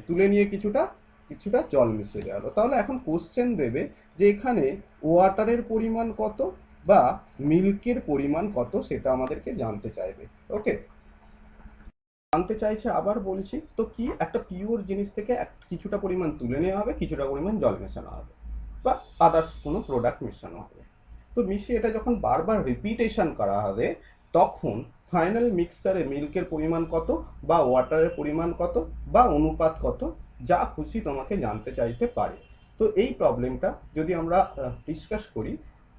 তুলে নিয়ে কিছুটা কিছুটা জল মিশিয়ে দেওয়া হলো। তাহলে এখন কোশ্চেন দেবে যে এখানে ওয়াটারের পরিমাণ কত বা মিল্কের পরিমাণ কত, সেটা আমাদেরকে জানতে চাইবে। ওকে, জানতে চাইছে, আবার বলছি, তো কি একটা পিওর জিনিস থেকে কিছুটা পরিমাণ তুলে নেওয়া হবে, কিছুটা পরিমাণ জল মেশানো হবে বা আদার্স কোনো প্রোডাক্ট মেশানো হবে। তো মিশিয়ে এটা যখন বারবার রিপিটেশন করা হবে, তখন ফাইনাল মিক্সচারে মিল্কের পরিমাণ কত বা ওয়াটারের পরিমাণ কত বা অনুপাত কত, যা খুশি তোমাকে জানতে চাইতে পারে। তো এই প্রবলেমটা যদি আমরা ডিসকাস করি,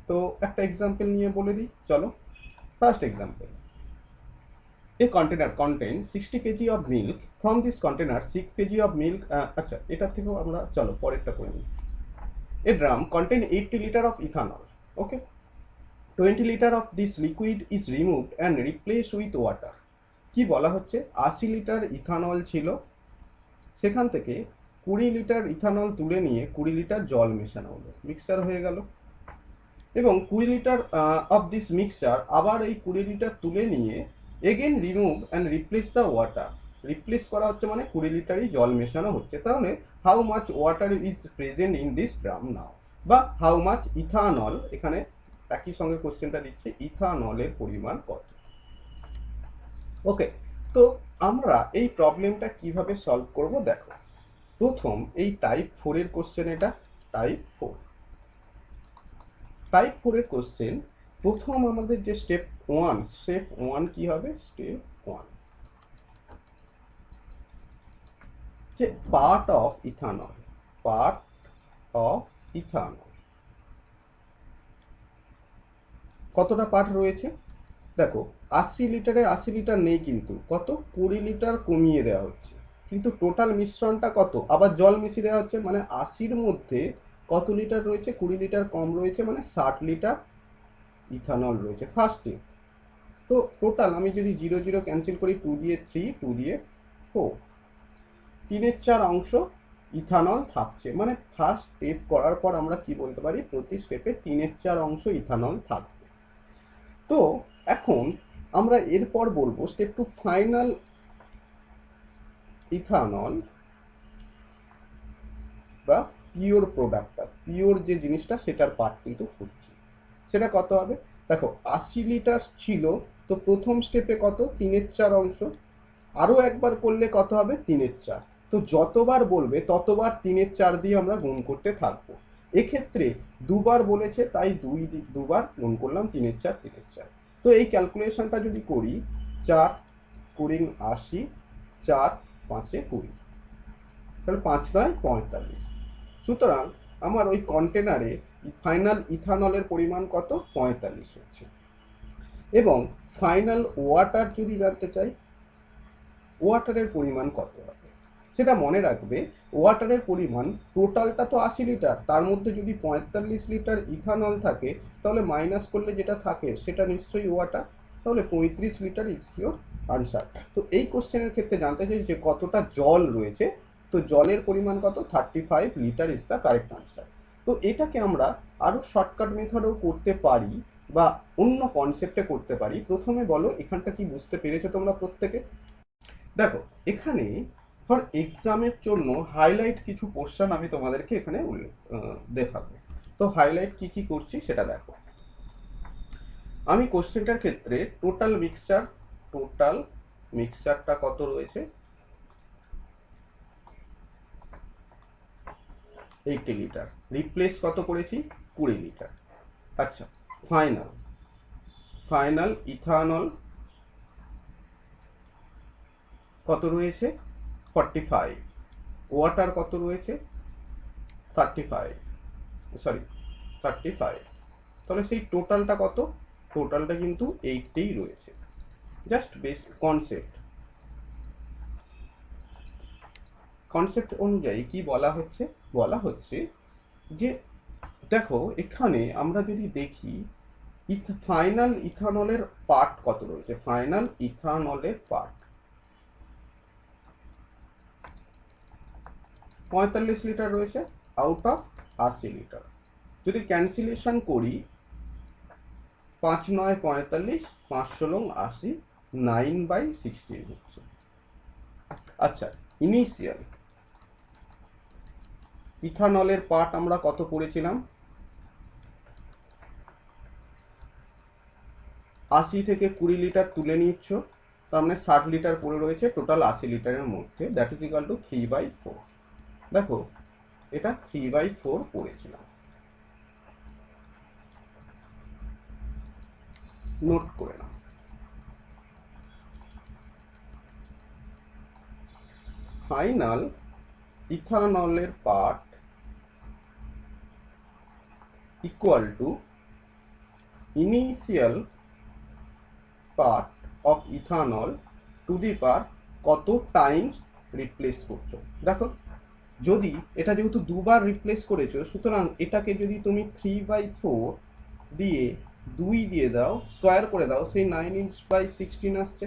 তো একটা এক্সাম্পল নিয়ে বলে দিই, চলো। First example, a container contains 60 kg of milk. From this container 6 kg of milk, আচ্ছা এটা থেকেও আমরা চলো পরেরটা করে নিই। A drum contain 80 liter of ethanol. Okay, 20 liter of this liquid is removed and replaced with water. কি বলা হচ্ছে, 80 লিটার ইথানল ছিল, সেখান থেকে 20 লিটার ইথানল তুলে নিয়ে 20 লিটার জল মেশানো হলো, মিক্সচার হয়ে গেল। এবং 20 লিটার অফ দিস মিক্সচার, আবার এই 20 লিটার তুলে নিয়ে again remove and replace the water, replace করা হচ্ছে মানে 20 লিটারই জল মেশানো হচ্ছে। তাহলে how much water is present in this drum now, বা হাউ মাচ ইথানল, এখানে একই সঙ্গে কোশ্চেনটা দিচ্ছে ইথানলের পরিমাণ কত। ওকে, তো আমরা এই প্রবলেমটা কিভাবে সলভ করব দেখো। প্রথম এই টাইপ 4 এর কোশ্চেন, এটা টাইপ 4। টাইপ 4 এর কোশ্চেন, প্রথম আমাদের যে স্টেপ 1 কি হবে, স্টেপ 1 যে part of ethanol, part of ethanol কতটা পার্ট রয়েছে, দেখো 80 লিটারে 80 লিটার নেই, কিন্তু কত 20 লিটার কমিয়ে দেওয়া হচ্ছে, কিন্তু টোটাল মিশ্রণটা কত, আবার জল মিশিয়ে দেওয়া হচ্ছে, মানে 80-র মধ্যে কত লিটার রয়েছে, 20 লিটার কম রয়েছে, মানে 60 লিটার ইথানল রয়েছে ফার্স্টে। তো টোটাল আমি যদি 0 0 ক্যান্সেল করি, 2 দিয়ে 3, 2 দিয়ে 4, 3/4 অংশ ইথানল থাকছে, মানে ফার্স্ট স্টেপ করার পর আমরা কি বলতে পারি, প্রতি স্টেপে 3/4 অংশ ইথানল থাকবে। তো এখন আমরা এরপর বলবো স্টেপ 2, ফাইনাল ইথানল বা পিওর প্রোডাক্টটা, পিওর যে জিনিসটা সেটার পার্ট কিন্তু খুঁজছি, সেটা কত হবে। দেখো 80 লিটার ছিল, তো প্রথম স্টেপে কত, 3/4 অংশ, আরও একবার করলে কত হবে, 3/4। তো যতবার বলবে ততবার 3/4 দিয়ে আমরা গুণ করতে থাকবো। এক্ষেত্রে দুবার বলেছে, তাই দুবার গুণ করলাম, 3/4 3/4। তো এই ক্যালকুলেশনটা যদি করি, 4 কুড়ি 80, 4 5 20, তাহলে 5 9 45। সুতরাং আমার ওই কন্টেনারে ফাইনাল ইথানলের পরিমাণ কত, 45 হচ্ছে। এবং ফাইনাল ওয়াটার যদি জানতে চাই, ওয়াটারের পরিমাণ কত হবে, সেটা মনে রাখবে, ওয়াটারের পরিমাণ টোটালটা তো 80 লিটার, তার মধ্যে যদি 45 লিটার ইথানল থাকে, তাহলে মাইনাস করলে যেটা থাকে সেটা নিশ্চয়ই ওয়াটার, তাহলে 35 লিটার ইজ ইউর আনসার। তো এই কোশ্চেনের ক্ষেত্রে জানতে চাই যে কতটা জল রয়েছে, তো জলের পরিমাণ কত, 35 litre is the correct answer. তো এটাকে আমরা আরও শর্টকাট মেথডেও করতে পারি বা অন্য কনসেপ্টে করতে পারি। প্রথমে বলো এখানটা কি বুঝতে পেরেছো তোমরা প্রত্যেকে। দেখো এখানে ফর এক্সামের জন্য হাইলাইট কিছু কোশ্চেন আমি তোমাদেরকে এখানে দেখাবো। তো হাইলাইট কি কি করছি সেটা দেখো। আমি কোশ্চেনটার ক্ষেত্রে টোটাল মিক্সচারটা কত রয়েছে, 80 লিটার, রিপ্লেস কত করেছি, 20 লিটার। আচ্ছা, ফাইনাল ইথানল কত রয়েছে, 45, ওয়াটার কত রয়েছে, 35, সরি 35। তাহলে সেই টোটালটা কত? টোটালটা কিন্তু 8এই রয়েছে। জাস্ট বেস কনসেপ্ট অনুযায়ী কি বলা হচ্ছে? বলা হচ্ছে যে দেখো এখানে আমরা যদি দেখি ফাইনাল ইথানলের পার্ট কত রয়েছে। ফাইনাল ইথানলের পার্ট 45 লিটার রয়েছে আউট অফ 80 লিটার। যদি ক্যান্সেলেশন করি 5 9 45, 5 16 80, 9/16 হচ্ছে। আচ্ছা, ইনিশিয়াল ইথানলের পার্ট আমরা কত পড়েছিলাম? 80 থেকে 20 লিটার তুলে নিচ্ছ, তার মানে 60 লিটার পড়ে রয়েছে টোটাল 80 লিটারের মধ্যে, দ্যাট ইজ ইকুয়াল টু 3/4। দেখো এটা 3/4 পড়েছিলাম, নোট করে নাও। ফাইনাল ইথানলের part equal to initial part of ethanol to the power কত টাইমস রিপ্লেস করছো। দেখো যদি এটা যেহেতু দুবার রিপ্লেস করেছো, সুতরাং এটাকে যদি তুমি 3/4 দিয়ে 2 দিয়ে দাও, স্কোয়ার করে দাও, সেই 9/16 আসছে।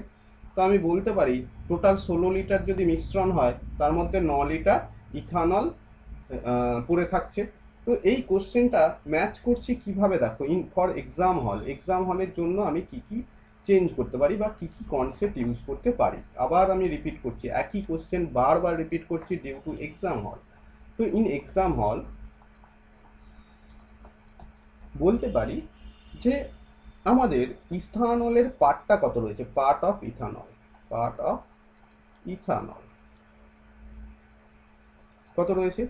তো আমি বলতে পারি টোটাল 16 লিটার যদি মিশ্রণ হয়, তার মধ্যে 9 লিটার ইথানল পড়ে থাকছে। তো এই কোশ্চেনটা ম্যাচ করছি কিভাবে? দেখো ফর এক্সাম হলের জন্য আমি কি কি চেঞ্জ করতে পারি বা কি কি কনসেপ্ট ইউজ করতে পারি। আবার আমি রিপিট করছি, একই কোশ্চেন বারবার রিপিট করছি ডিউ টু এক্সাম হল। তো ইন এক্সাম হল বলতে পারি যে আমাদের ইথানলের পার্টটা কত রয়েছে। পার্ট অফ ইথানল কত রয়েছে?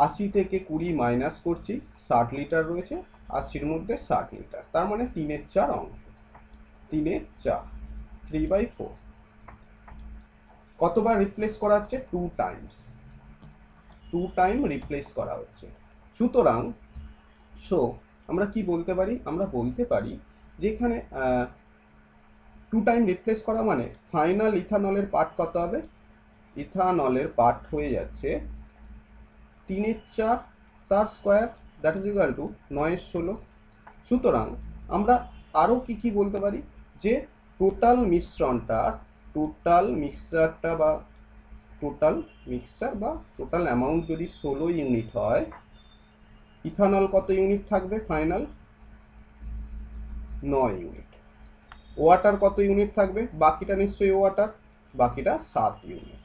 80 থেকে 20 মাইনাস করছি, 60 লিটার রয়েছে। 80-র মধ্যে 60 লিটার, তার মানে 3/4 অংশ। 3/4, 3/4 কতবার রিপ্লেস করা হচ্ছে? 2 টাইমস। 2 টাইম রিপ্লেস করা হচ্ছে। সুতরাং আমরা কি বলতে পারি? আমরা বলতে পারি যে এখানে 2 টাইম রিপ্লেস করা মানে ফাইনাল ইথানলের পার্ট কত হবে? ইথানলের পার্ট হয়ে যাচ্ছে 3/4 তার square, that is equal two 9/16। সুতরাং আমরা আরও কি কি বলতে পারি যে টোটাল মিক্সচার বা টোটাল অ্যামাউন্ট যদি 16 ইউনিট হয়, ইথানল কত ইউনিট থাকবে? Final 9 unit. ওয়াটার কত ইউনিট থাকবে? বাকিটা নিশ্চয়ই ওয়াটার, বাকিটা 7 ইউনিট।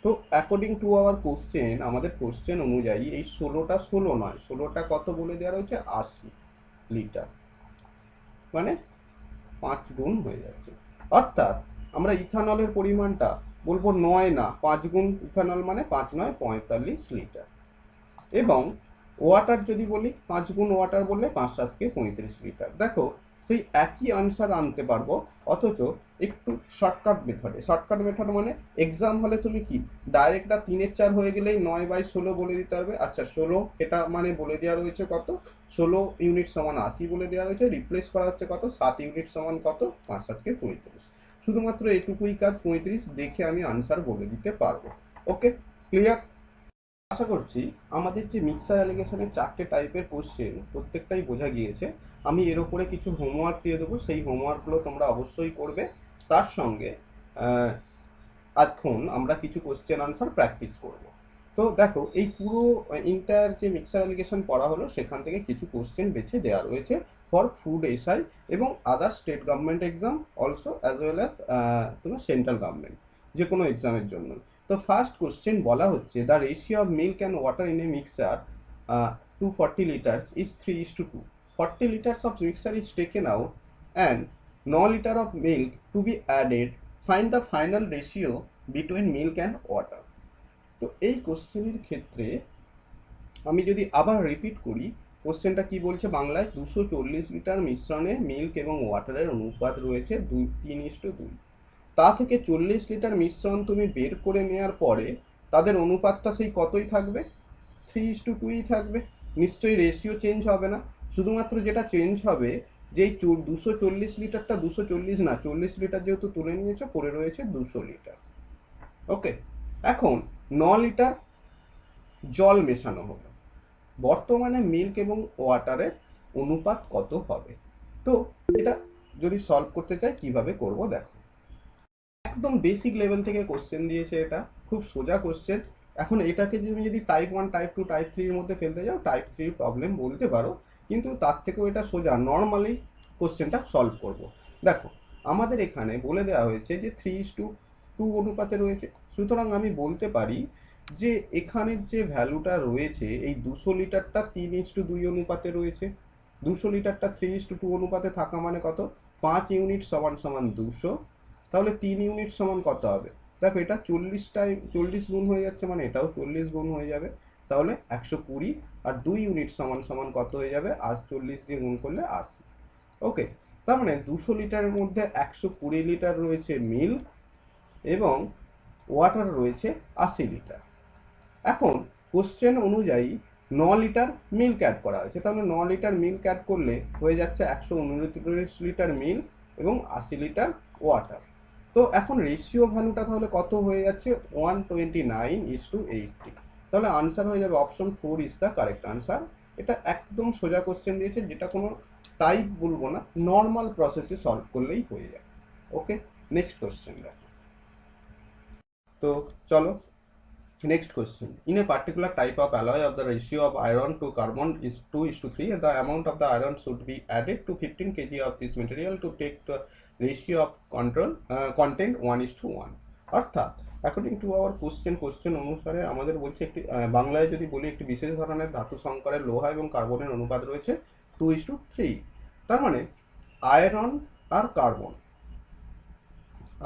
তো অ্যাকর্ডিং টু আওয়ার কোশ্চেন, আমাদের কোশ্চেন অনুযায়ী এই 16টা 16 নয়, 16টা কত বলে দেওয়া রয়েছে? 80 লিটার, মানে 5 গুণ হয়ে যাচ্ছে। অর্থাৎ আমরা ইথানলের পরিমাণটা বলবো 9 না 5 গুণ। ইথানল মানে 5 9 45 লিটার। এবং ওয়াটার যদি বলি 5 গুণ ওয়াটার বললে 5 7 কে 35 লিটার। দেখো সেই একই আনসার আনতে পারবো, অথচ একটু শর্টকাট মেথড মানে এক্সাম হলে তুমি কি ডাইরেক্ট 3/4 হয়ে গেলেই 9/16 বলে দিতে পারবে। আচ্ছা 16 এটা মানে বলে দেওয়া রয়েছে কত? 16 ইউনিট সমান 80 বলে দেওয়া রয়েছে, রিপ্লেস করা হচ্ছে কত? 7 ইউনিট সমান কত? 5 7 কে 35। শুধুমাত্র এটুকুই কাজ, 35 দেখে আমি আনসার বলে দিতে পারবো। ওকে, ক্লিয়ার? আশা করছি আমাদের যে মিক্সার অ্যালিগেশনের 4টে টাইপের কোশ্চেন প্রত্যেকটাই বোঝা গিয়েছে। আমি এর উপরে কিছু হোমওয়ার্ক দিয়ে দেবো, সেই হোমওয়ার্কগুলো তোমরা অবশ্যই করবে। তার সঙ্গে এখন আমরা কিছু কোশ্চেন আনসার প্র্যাকটিস করব। তো দেখো এই পুরো ইন্টার যে মিক্সার অ্যালিগেশন পড়া হলো, সেখান থেকে কিছু কোশ্চেন বেছে দেওয়া রয়েছে ফর ফুড এসআই এবং other state government exam also, as well as তোমার সেন্ট্রাল গভর্নমেন্ট যে কোনো এক্সামের জন্য। তো ফার্স্ট কোশ্চেন বলা হচ্ছে the ratio of milk and water in a mixer 240 liters is 3:2. 40 liters of mixture is taken out and 9 liter of milk to be added. Find the final ratio between milk and water. তো এই কোশ্চেনের ক্ষেত্রে আমি যদি আবার রিপিট করি, কোশ্চেনটা কি বলছে বাংলায়? 240 লিটার মিশ্রণে মিল্ক এবং ওয়াটারের অনুপাত রয়েছে 3:2। তা থেকে 40 লিটার মিশ্রণ তুমি বের করে নেওয়ার পরে তাদের অনুপাতটা সেই কতই থাকবে? 3:2ই থাকবে। নিশ্চয়ই রেশিও চেঞ্জ হবে না, শুধুমাত্র যেটা চেঞ্জ হবে যে এই 240 লিটারটা 240 না, 40 লিটার যেহেতু তুলে নিয়েছে, পড়ে রয়েছে 200 লিটার। ওকে, এখন 9 লিটার জল মেশানো হলো, বর্তমানে মিল্ক এবং ওয়াটারের অনুপাত কত হবে? তো এটা যদি সলভ করতে চাই কিভাবে করব দেখো, একদম বেসিক লেভেল থেকে কোশ্চেন দিয়েছে, এটা খুব সোজা কোশ্চেন। এখন এটাকে তুমি যদি টাইপ 1 টাইপ 2 টাইপ 3 এর মধ্যে ফেলতে যাও, টাইপ 3 প্রবলেম বলতে পারো, কিন্তু তার থেকেও এটা সোজা নর্মালি কোশ্চেনটা সলভ করব। দেখো, আমাদের এখানে বলে দেওয়া হয়েছে যে 3:2 অনুপাতে রয়েছে, সুতরাং আমি বলতে পারি যে এখানের যে ভ্যালুটা রয়েছে এই 200 লিটারটা 3:2 অনুপাতে রয়েছে, 200 লিটারটা 3:2 অনুপাতে থাকা মানে কত, 5 ইউনিট সমান সমান 200, তাহলে 3 ইউনিট সমান কত হবে? দেখো, এটা 40 গুণ হয়ে যাচ্ছে, মানে এটাও 40 গুণ হয়ে যাবে, তাহলে 120, আর 2 ইউনিট সমান সমান কত হয়ে যাবে, আজ 40 দিয়ে গুণ করলে 80। ওকে, তার মানে 200 লিটারের মধ্যে 120 লিটার রয়েছে মিল্ক এবং ওয়াটার রয়েছে 80 লিটার। এখন কোশ্চেন অনুযায়ী 9 লিটার মিল্ক অ্যাড করা হয়েছে, তাহলে 9 লিটার মিল্ক অ্যাড করলে হয়ে যাচ্ছে 129 লিটার মিল্ক এবং 80 লিটার ওয়াটার। তো এখন রেশিও ভ্যালুটা তাহলে কত হয়ে যাচ্ছে, 129:80। তাহলে আনসার হয়ে যাবে option 4 is the correct answer. এটা একদম সোজা কোশ্চেন দিয়েছে, যেটা কোনো টাইপ বলবো না, নর্মাল প্রসেসে সলভ করলেই হয়ে যাবে। ওকে, নেক্সট কোশ্চেন দেখো। তো চলো, next question. In a particular type of alloy of the ratio of iron to carbon is 2:3, and the amount of the iron should be added to 15 kg of this material to take the ratio of content 1:1. অর্থাৎ অ্যাকর্ডিং টু আওয়ার কোশ্চেন অনুসারে আমাদের বলছে একটি বাংলায় যদি বলি, একটি বিশেষ ধরনের ধাতু সংকরের লোহা এবং কার্বনের অনুপাত রয়েছে 2:3। তার মানে আয়রন আর কার্বন,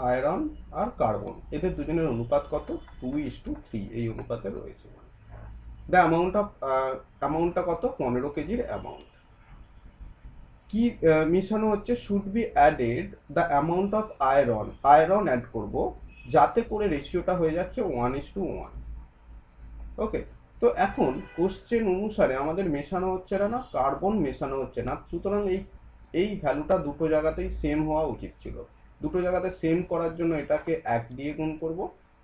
আয়রন আর কার্বন এদের দুজনের অনুপাত কত, 2:3 এই অনুপাতে রয়েছে। দ্য অ্যামাউন্টটা কত, 15 কেজির অ্যামাউন্ট। কি মিশানো হচ্ছে, should be added the amount of iron, iron add করব যাতে করে রেশিওটা হয়ে যাচ্ছে 1:1। ওকে, তো এখন কোশ্চেন অনুসারে আমাদের মেশানো হচ্ছে না, কার্বন মেশানো হচ্ছে না, সুতরাং এই ভ্যালুটা দুটো জায়গাতেই সেম হওয়া উচিত ছিল। দুটো জায়গাতে সেম করার জন্য এটাকে 1 দিয়ে গুণ করব,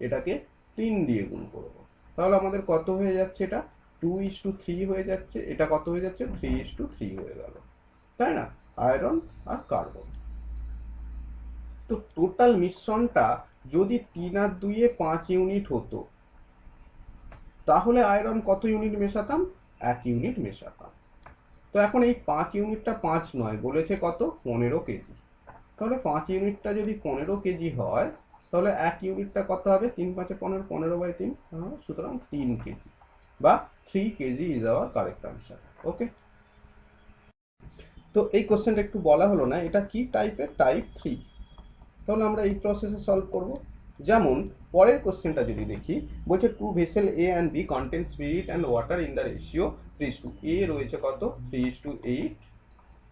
এটাকে 3 দিয়ে গুণ করব, তাহলে আমাদের কত হয়ে যাচ্ছে, এটা 2:3 হয়ে যাচ্ছে, এটা কত হয়ে যাচ্ছে, 3:3 হয়ে গেল, তাই না, আয়রন আর কার্বন। তো টোটাল মিশ্রণটা যদি 3 আর 2 এ 5 ইউনিট হতো, তাহলে আয়রন কত ইউনিট মেশাতাম, 1 ইউনিট মেশাতাম। তো এখন এই 5 ইউনিটটা 5 নয়, বলেছে কত, 15 কেজি। তাহলে 5 ইউনিটটা যদি 15 কেজি হয়, তাহলে 1 ইউনিটটা কত হবে, 3 5 15, 15/3, সুতরাং 3 কেজি বা 3 KG is our correct answer. Okay, তো এই কোশ্চেনটা একটু বলা হলো না, এটা কি টাইপের, টাইপ 3। তাহলে আমরা এই প্রসেসে সলভ করব। যেমন পরের কোশ্চেনটা যদি দেখি, বলছে two vessel A and B contain spirit and water in the ratio 3:2। A রয়েছে কত, 3:8,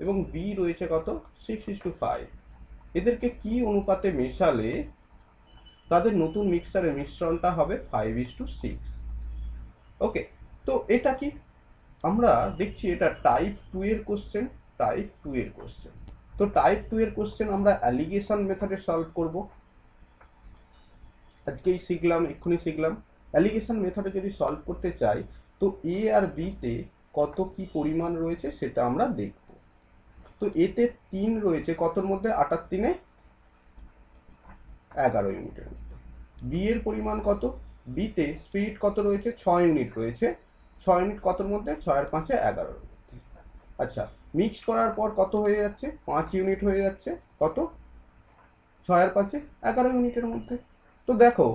এবং বি রয়েছে কত, 6:5। এদেরকে কি অনুপাতে মেশালে তাদের নতুন মিক্সচারের মিশ্রণটা হবে 5:6। ওকে, তো এটা কি, আমরা দেখছি এটা টাইপ 2 এর কোশ্চেন, টাইপ 2 এর কোশ্চেন। তো টাইপ 2 এর কোশ্চেন আমরা অ্যালিগেশন মেথডে সলভ করব। আজকেই শিখলাম, এক্ষুনি শিখলাম। অ্যালিগেশন মেথডে যদি সলভ করতে চাই, তো এ আর বি তে কত কি পরিমাণ রয়েছে সেটা আমরা দেখব। তো এতে 3 রয়েছে, কতর মধ্যে, 8 আর 3 11 ইউনিটের মধ্যে। বি এর পরিমাণ কত, বি তে স্পিরিট কত রয়েছে, 6 ইউনিট রয়েছে, 6 ইউনিট কতর মধ্যে, 6 আর 5 11। আচ্ছা, মিক্স করার পর কত হয়ে যাচ্ছে, 5 ইউনিট হয়ে যাচ্ছে, কত, 6 আর 5 11 ইউনিটের মধ্যে। তো দেখো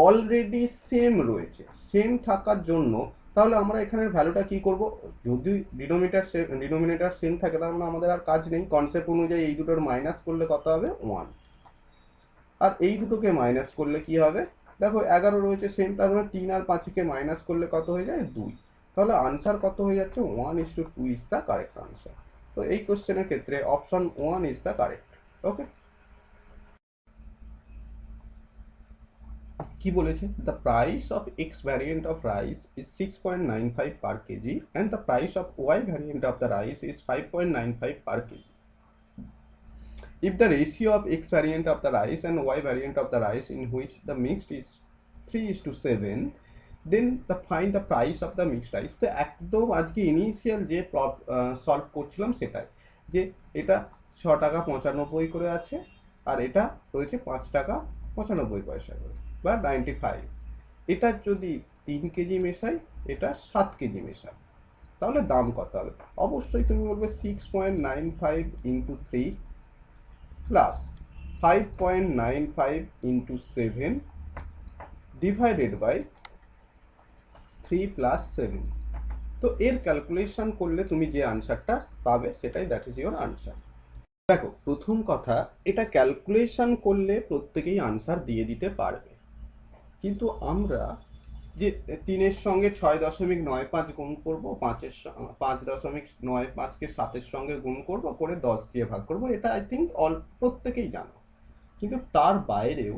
অলরেডি সেম রয়েছে, সেম থাকার জন্য তাহলে আমরা এখানের ভ্যালুটা কি করব, যদি ডিনোমিনেটর সেম থাকে তার মানে আমাদের আর কাজ নেই, কনসেপ্ট অনুযায়ী এই দুটোর মাইনাস করলে কত হবে, 1, আর এই দুটোকে মাইনাস করলে কি হবে, দেখো 11 রয়েছে সেম, তার মানে 3 আর 5কে মাইনাস করলে কত হয়ে যায়, 2। তাহলে আনসার কত হয়ে যাচ্ছে, 1:2 ইজ দ্য কারেক্ট আনসার। তো এই কোশ্চেনের ক্ষেত্রে option 1 is the correct. Okay, কি বলেছে, the price of X variant of rice is 6.95 per KG and the price of Y variant of the rice is 5.95 per KG. If the ratio of x variant of the rice and y variant of the rice in which the mixed is 3:7, then find the price of the mixed rice. তো একদম আজকে ইনিশিয়াল যে সলভ করছিলাম সেটাই, যে এটা 6 টাকা 95 করে আছে আর এটা রয়েছে 5 টাকা 95 পয়সা করে বা 95. এটা যদি 3 কেজি মেশাই, এটা 7 কেজি মেশাই, তাহলে দাম কত হবে? অবশ্যই তুমি বলবে 6.95 into 3 plus 5.95 into 7 divided by 3 plus 7. তো এর ক্যালকুলেশন করলে তুমি যে আনসারটা পাবে সেটাই দ্যাট ইজ ইওর আনসার. দেখো, প্রথম কথা, এটা ক্যালকুলেশন করলে প্রত্যেকেই আনসার দিয়ে দিতে পারবে, কিন্তু আমরা যে 3-এর সঙ্গে 6.95 গুণ করব, 5.95কে 7-এর সঙ্গে গুণ করব, করে 10 দিয়ে ভাগ করব, এটা আই থিঙ্ক প্রত্যেকেই জানো. কিন্তু তার বাইরেও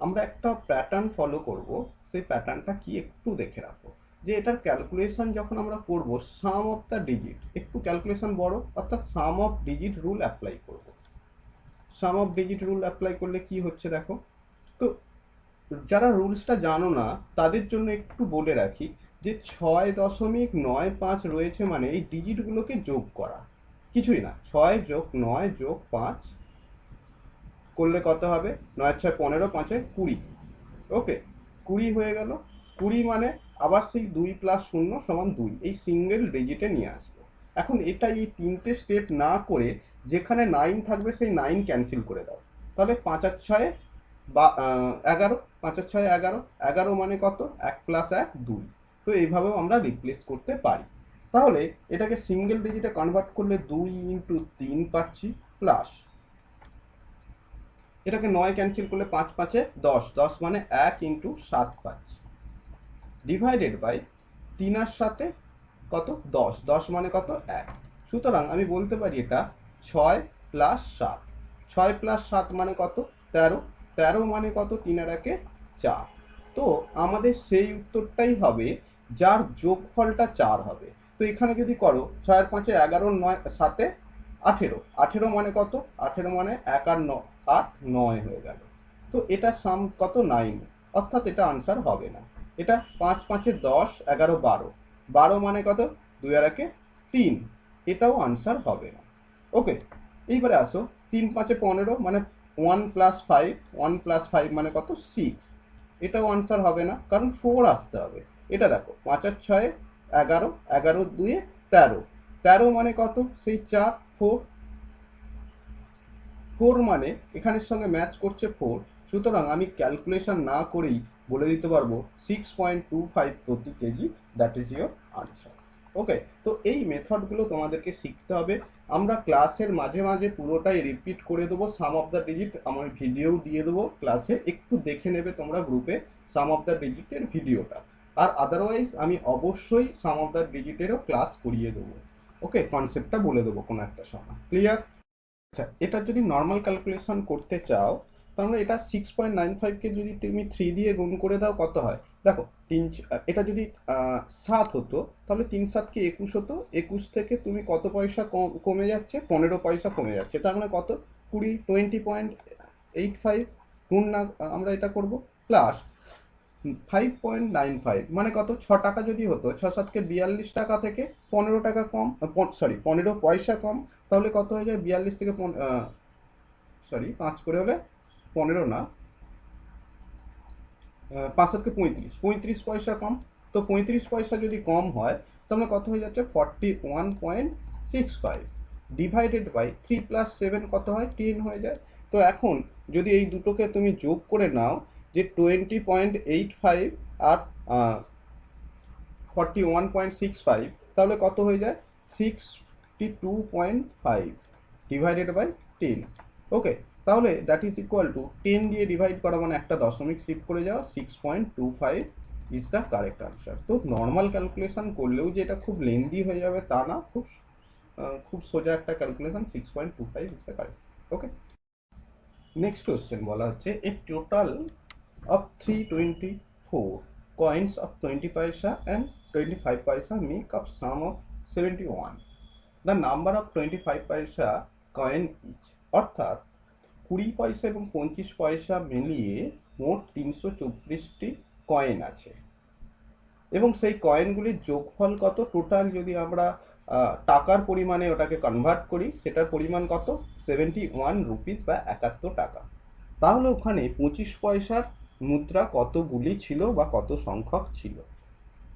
আমরা একটা প্যাটার্ন ফলো করব. সেই প্যাটার্নটা কি একটু দেখে রাখো, যে এটার ক্যালকুলেশন যখন আমরা করব, সাম অফ দ্য ডিজিট একটু ক্যালকুলেশন বড়, অর্থাৎ সাম অফ ডিজিট রুল অ্যাপ্লাই করব. সাম অফ ডিজিট রুল অ্যাপ্লাই করলে কি হচ্ছে দেখো. তো যারা রুলসটা জানো না তাদের জন্য একটু বলে রাখি, যে 6.95 রয়েছে মানে এই ডিজিটগুলোকে যোগ করা, কিছুই না. 6 যোগ 9 যোগ 5 করলে কত হবে? 9 6 15, 5 20. ওকে, 20 হয়ে গেল. 20 মানে আবার সেই 2 প্লাস 0 সমান 2, এই সিঙ্গেল ডিজিটে নিয়ে আসবো. এখন এটা এই 3টে স্টেপ না করে যেখানে 9 থাকবে সেই 9 ক্যান্সেল করে দাও. তাহলে 5 আর 6 বা 11, 5 আর 6 11, 11 মানে কত? 1 প্লাস 1 2. তো এইভাবেও আমরা রিপ্লেস করতে পারি. তাহলে এটাকে সিঙ্গেল ডিজিটে কনভার্ট করলে 2 ইন্টু 3 পাচ্ছি, প্লাস এটাকে 9 ক্যান্সেল করলে 5 5 10, 10 মানে 1 ইন্টু 7 পাচ্ছি, ডিভাইডেড বাই 3 আর 7 কত? 10, 10 মানে কত? 1. সুতরাং আমি বলতে পারি এটা 6 প্লাস 7. 6 প্লাস 7 মানে কত? 13. 13 মানে কত? 3 আর 1 4. তো আমাদের সেই উত্তরটাই হবে যার যোগফলটা 4 হবে. তো এখানে যদি করো 6 আর 5 11, 9 7 18, 18 মানে কত? 18 মানে 1 আর 9 8 9 হয়ে গেল. তো এটা সাম কত? 9, অর্থাৎ এটা আনসার হবে না. এটা 5 5 10 11 12, 12 মানে কত? 2 আর 1 3, এটাও আনসার হবে না. ওকে, এইবারে আসো 3 5 15 মানে 1 প্লাস 5, 1 প্লাস 5 মানে কত? 6, এটাও আনসার হবে না, কারণ 4 আসতে হবে. এটা দেখো 5 আর 6 11, 11 2 13, 13 মানে কত? সেই 4 4, 4 মানে এখানের সঙ্গে ম্যাচ করছে 4. সুতরাং আমি ক্যালকুলেশন না করেই বলে দিতে পারবো 6.25 প্রতি KG, that is your answer. Okay, তো এই মেথডগুলো তোমাদেরকে শিখতে হবে. আমরা ক্লাসের মাঝে মাঝে পুরোটাই রিপিট করে দেবো. সাম অফ দ্য ডিজিট আমার ভিডিও দিয়ে দেবো ক্লাসে, একটু দেখে নেবে তোমরা গ্রুপে সাম অফ দ্য ডিজিটের ভিডিওটা. আর আদারওয়াইজ আমি অবশ্যই সাম অফ দ্য ডিজিটেরও ক্লাস করিয়ে দেবো. ওকে, কনসেপ্টটা বলে দেবো কোনো একটা সময়. ক্লিয়ার? আচ্ছা, এটা যদি নর্মাল ক্যালকুলেশন করতে চাও, তাহলে এটা 6.95কে যদি তুমি 3 দিয়ে গুণ করে দাও, কত হয় দেখো. এটা যদি 7 হতো, তাহলে 3 7 কি 21 হতো. 21 থেকে তুমি কত পয়সা কমে যাচ্ছে? 15 পয়সা কমে যাচ্ছে. তার মানে কত? 20.85 গুণ না, আমরা এটা করব, প্লাস 5.95 মানে কত? 6 টাকা যদি হতো, 6 7কে 42 টাকা থেকে 15 টাকা কম, সরি 15 পয়সা কম, তাহলে কত হয়ে যায়? 42 থেকে 5 করে হলে 15 না, 5 7কে 35, 35 পয়সা কম. তো 35 পয়সা যদি কম হয়, তাহলে কত হয়ে যাচ্ছে? 41.65 ডিভাইডেড বাই 3 প্লাস 7 কত হয়? 10 হয়ে যায়. তো এখন যদি এই দুটোকে তুমি যোগ করে নাও, যে 20.85 আর 41.65, তাহলে কত হয়ে যায়? 62.5 ডিভাইডেড বাই 10. ওকে, তাহলে দ্যাট ইজ ইকুয়াল টু 10 দিয়ে ডিভাইড করা মানে একটা দশমিক শিফট করে যাওয়া, 6.25 ইজ দ্য কারেক্ট আনসার. তো নর্মাল ক্যালকুলেশন করলেও যে এটা খুব লেন্দি হয়ে যাবে তা না, খুব সোজা একটা calculation. 6.25 is the correct. Okay, next question বলা হচ্ছে, এ total of 324 coins of 20 paisa and 25 paisa make up sum of 71. The number of 25 paisa coin each, অর্থাৎ 20 পয়সা এবং 25 পয়সা মিলিয়ে মোট 324টি কয়েন আছে এবং সেই কয়েনগুলির যোগফল কত, টোটাল যদি আমরা টাকার পরিমাণে ওটাকে কনভার্ট করি সেটার পরিমাণ কত, 71 রুপিস বা 71 টাকা। তাহলে ওখানে 25 পয়সার মুদ্রা কতগুলি ছিল বা কত সংখ্যক ছিল।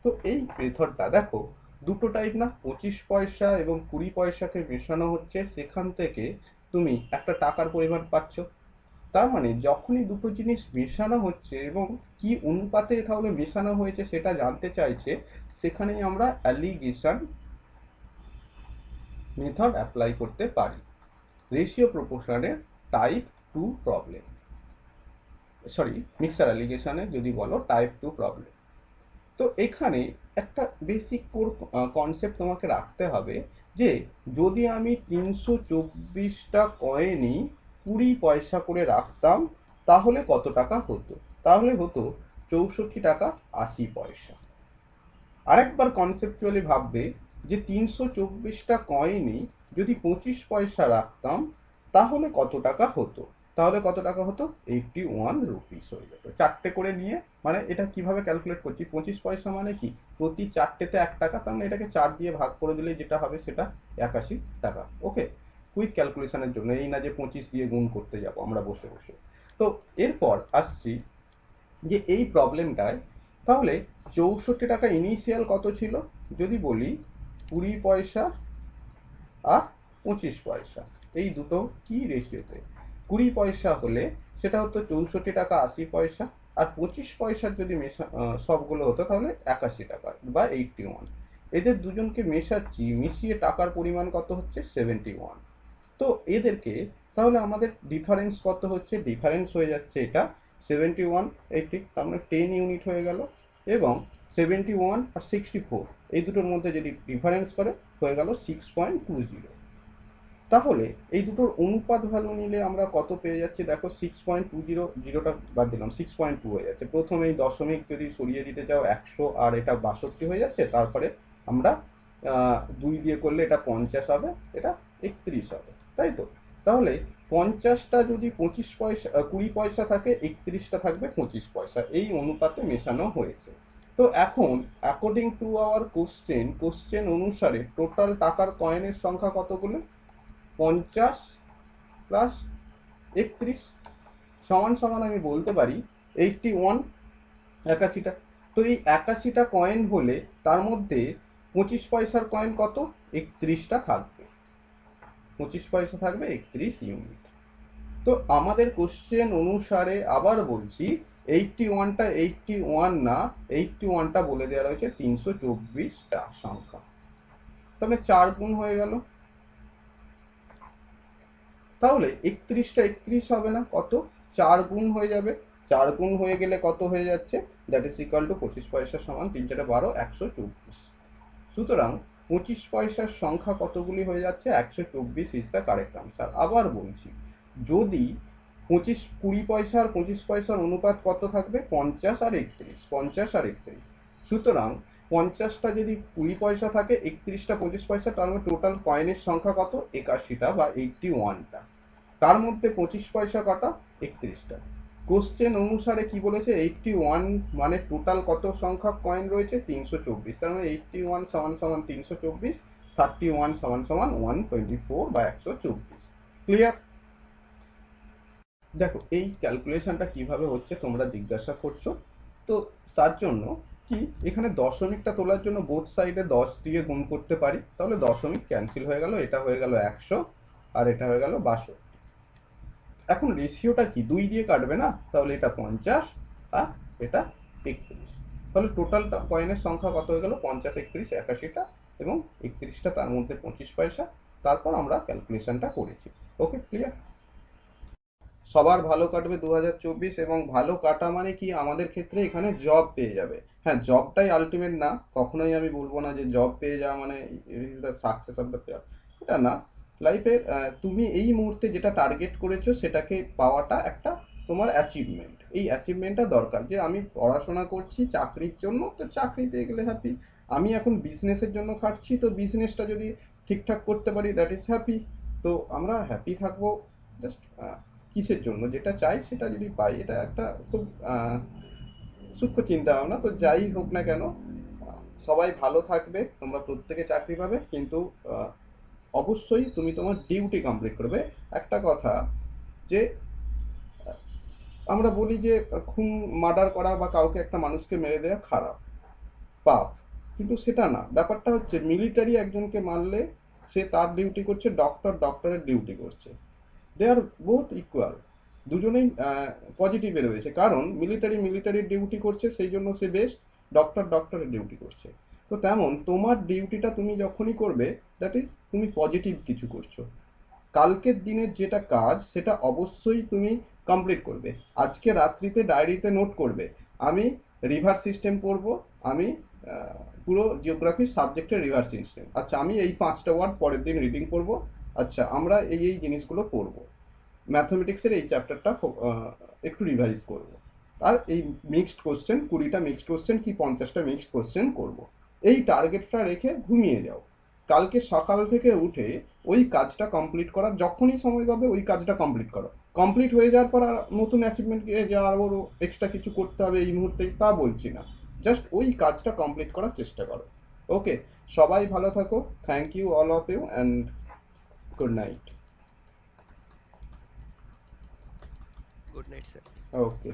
তো এই মেথডটা দেখো দুটো টাইপ না, 25 পয়সা এবং 20 পয়সাকে মেশানো হচ্ছে, সেখান থেকে তুমি একটা টাকার পরিমাণ পাচ্ছ। তার মানে যখনই দুটো জিনিস মেশানো হচ্ছে এবং কি অনুপাতে তাহলে মেশানো হয়েছে সেটা জানতে চাইছে, সেখানেই আমরা অ্যালিগেশন মেথড অ্যাপ্লাই করতে পারি। রেশিও প্রপোর্শনের টাইপ 2 প্রবলেম, সরি মিক্সার অ্যালিগেশনের যদি বলো টাইপ 2 প্রবলেম। তো এখানে একটা বেসিক কোর কনসেপ্ট তোমাকে রাখতে হবে যে যদি আমি 324টা কয়েনই 20 পয়সা করে রাখতাম তাহলে কত টাকা হতো, তাহলে হতো 64 টাকা 80 পয়সা। আরেকবার কনসেপচুয়ালি ভাববে যে 324টা কয়েনই যদি 25 পয়সা রাখতাম তাহলে কত টাকা হতো, তাহলে কত টাকা হতো, 81 রুপিস হয়ে যেত। চারটে করে নিয়ে, মানে এটা কিভাবে ক্যালকুলেট করছি, 25 পয়সা মানে কি প্রতি চারটেতে 1 টাকা, তার মানে এটাকে 4 দিয়ে ভাগ করে দিলে যেটা হবে সেটা 81 টাকা। ওকে, কুইক ক্যালকুলেশনের জন্য, এই না যে 25 দিয়ে গুণ করতে যাব আমরা বসে বসে। তো এরপর আসছি যে এই প্রবলেমটায় তাহলে 64 টাকা ইনিশিয়াল কত ছিল, যদি বলি 20 পয়সা আর 25 পয়সা, এই দুটো কি রেশিওতে, 20 পয়সা হলে সেটা হতো 64 টাকা 80 পয়সা, আর 25 পয়সার যদি সবগুলো হতো তাহলে 81 টাকা বা 81। এদের দুজনকে মেশাচ্ছি, মিশিয়ে টাকার পরিমাণ কত হচ্ছে, 71। তো এদেরকে তাহলে আমাদের ডিফারেন্স কত হচ্ছে, ডিফারেন্স হয়ে যাচ্ছে এটা 71 80, তার মানে 10 ইউনিট হয়ে গেল, এবং 71 আর 64 এই দুটোর মধ্যে যদি ডিফারেন্স করে হয়ে গেল 6.20। তাহলে এই দুটোর অনুপাত ভ্যালু নিলে আমরা কত পেয়ে যাচ্ছি, দেখো 6.20, জিরোটা বাদ দিলাম 6.2 হয়ে যাচ্ছে। প্রথমে এই দশমিক যদি সরিয়ে দিতে চাও 100 আর এটা 62 হয়ে যাচ্ছে, তারপরে আমরা 2 দিয়ে করলে এটা 50 হবে, এটা 31 হবে, তাই তো। তাহলে 50টা যদি 25 পয়সা 20 পয়সা থাকে, 31টা থাকবে 25 পয়সা, এই অনুপাতে মেশানো হয়েছে। তো এখন অ্যাকর্ডিং টু আওয়ার কোশ্চেন অনুসারে টোটাল টাকার কয়েনের সংখ্যা কতগুলো, 50 প্লাস 31 সমান সমান আমি বলতে পারি 81, 81টা। তো এই 81টা কয়েন হলে তার মধ্যে 25 পয়সার কয়েন কত, 31টা থাকবে, 25 পয়সা থাকবে 31 ইউনিট। তো আমাদের কোশ্চেন অনুসারে আবার বলছি 81টা 81 না, 81টা বলে দেওয়া রয়েছে 324টা সংখ্যা, তাহলে 4 গুণ হয়ে গেল। তাহলে 31টা 31 হবে না, কত, 4 গুণ হয়ে যাবে, 4 গুণ হয়ে গেলে কত হয়ে যাচ্ছে, দ্যাট ইজ ইকুয়াল টু 25 পয়সা সমান 3 4 12 124। সুতরাং 25 পয়সার সংখ্যা কতগুলি হয়ে যাচ্ছে, 124 ইজ দ্য কারেক্ট আনসার। আবার বলছি যদি 20 পয়সা আর 25 পয়সার অনুপাত কত থাকবে, 50 আর 31, 50 আর 31। সুতরাং 50টা যদি 20 পয়সা থাকে, 31টা 25 পয়সা, তার মানে টোটাল কয়েনের সংখ্যা কত, 81টা বা 81টা। তার মধ্যে 25 পয়সা কটা, 31টা। কোশ্চেন অনুসারে কি বলেছে, 81 মানে টোটাল কত সংখ্যক কয়েন রয়েছে, 324, তার মানে 81 সমান সমান 324, 31 সমান সমান 124 বা 124। ক্লিয়ার। দেখো এই ক্যালকুলেশনটা কিভাবে হচ্ছে তোমরা জিজ্ঞাসা করছো, তো তার জন্য কি এখানে দশমিকটা তোলার জন্য বোথ সাইডে 10 দিয়ে গুণ করতে পারি, তাহলে দশমিক ক্যান্সেল হয়ে গেল, এটা হয়ে গেল 100 আর এটা হয়ে গেল 62। এখন রেশিওটা কি, 2 দিয়ে কাটবে না, তাহলে এটা 50 আর এটা 31, তাহলে টোটাল কয়েনের সংখ্যা কত হয়ে গেল, 50 31 81টা এবং 31টা, তার মধ্যে 25 পয়সা। তারপর আমরা ক্যালকুলেশনটা করেছি। ওকে, ক্লিয়ার। সবার ভালো কাটবে 2024, এবং ভালো কাটা মানে কি আমাদের ক্ষেত্রে এখানে জব পেয়ে যাবে। হ্যাঁ, জবটাই আলটিমেট না, কখনোই আমি বলবো না যে জব পেয়ে যাওয়া মানে is the success of the pair, এটা না। লাইফে তুমি এই মুহূর্তে যেটা টার্গেট করেছো সেটাকে পাওয়াটা একটা তোমার অ্যাচিভমেন্ট, এই অ্যাচিভমেন্টটা দরকার, যে আমি পড়াশোনা করছি চাকরির জন্য, তো চাকরি পেয়ে গেলে হ্যাপি। আমি এখন বিজনেসের জন্য খাটছি, তো বিজনেসটা যদি ঠিকঠাক করতে পারি, দ্যাট ইজ হ্যাপি। তো আমরা হ্যাপি থাকবো জাস্ট কিসের জন্য, যেটা চাই সেটা যদি পাই, এটা একটা খুব সূক্ষ্ম চিন্তা ভাবনা। তো যাই হোক না কেন, সবাই ভালো থাকবে, তোমরা প্রত্যেকে চাকরি পাবে, কিন্তু অবশ্যই তুমি তোমার ডিউটি কমপ্লিট করবে। একটা কথা, যে আমরা বলি যে খুন, মার্ডার করা বা কাউকে, একটা মানুষকে মেরে দেওয়া খারাপ, পাপ, কিন্তু সেটা না। ব্যাপারটা হচ্ছে মিলিটারি একজনকে মারলে সে তার ডিউটি করছে, ডক্টর ডক্টরের ডিউটি করছে, দে আর বোথ ইকুয়াল। দুজনেই পজিটিভ বেরোয়েছে, কারণ মিলিটারি মিলিটারির ডিউটি করছে সেই জন্য সে বেস্ট, ডক্টর ডক্টরের ডিউটি করছে। তো তেমন তোমার ডিউটিটা তুমি যখনই করবে, দ্যাট ইজ তুমি পজিটিভ কিছু করছো। কালকের দিনের যেটা কাজ সেটা অবশ্যই তুমি কমপ্লিট করবে। আজকে রাত্রিতে ডায়েরিতে নোট করবে, আমি রিভার সিস্টেম পড়ব, আমি পুরো জিওগ্রাফির সাবজেক্টের রিভার সিস্টেম, আচ্ছা আমি এই 5টা ওয়ার্ড পরের দিন রিডিং করব, আচ্ছা আমরা এই এই জিনিসগুলো পড়ব, ম্যাথমেটিক্সের এই চ্যাপ্টারটা একটু রিভাইজ করব, আর এই মিক্সড কোশ্চেন 20টা মিক্সড কোশ্চেন কি 50টা মিক্সড কোশ্চেন করব। এই টার্গেটটা রেখে ঘুমিয়ে যাও। কালকে সকাল থেকে উঠে ওই কাজটা কমপ্লিট করার যখনই সময় পাবে ওই কাজটা কমপ্লিট করো। কমপ্লিট হয়ে যাওয়ার পর আর নতুন অ্যাচিভমেন্ট যে আরও এক্সট্রা কিছু করতে হবে এই মুহূর্তে, তা বলছি না, জাস্ট ওই কাজটা কমপ্লিট করার চেষ্টা করো। ওকে, সবাই ভালো থাকো, thank you all of you and good night. Good night sir. Okay.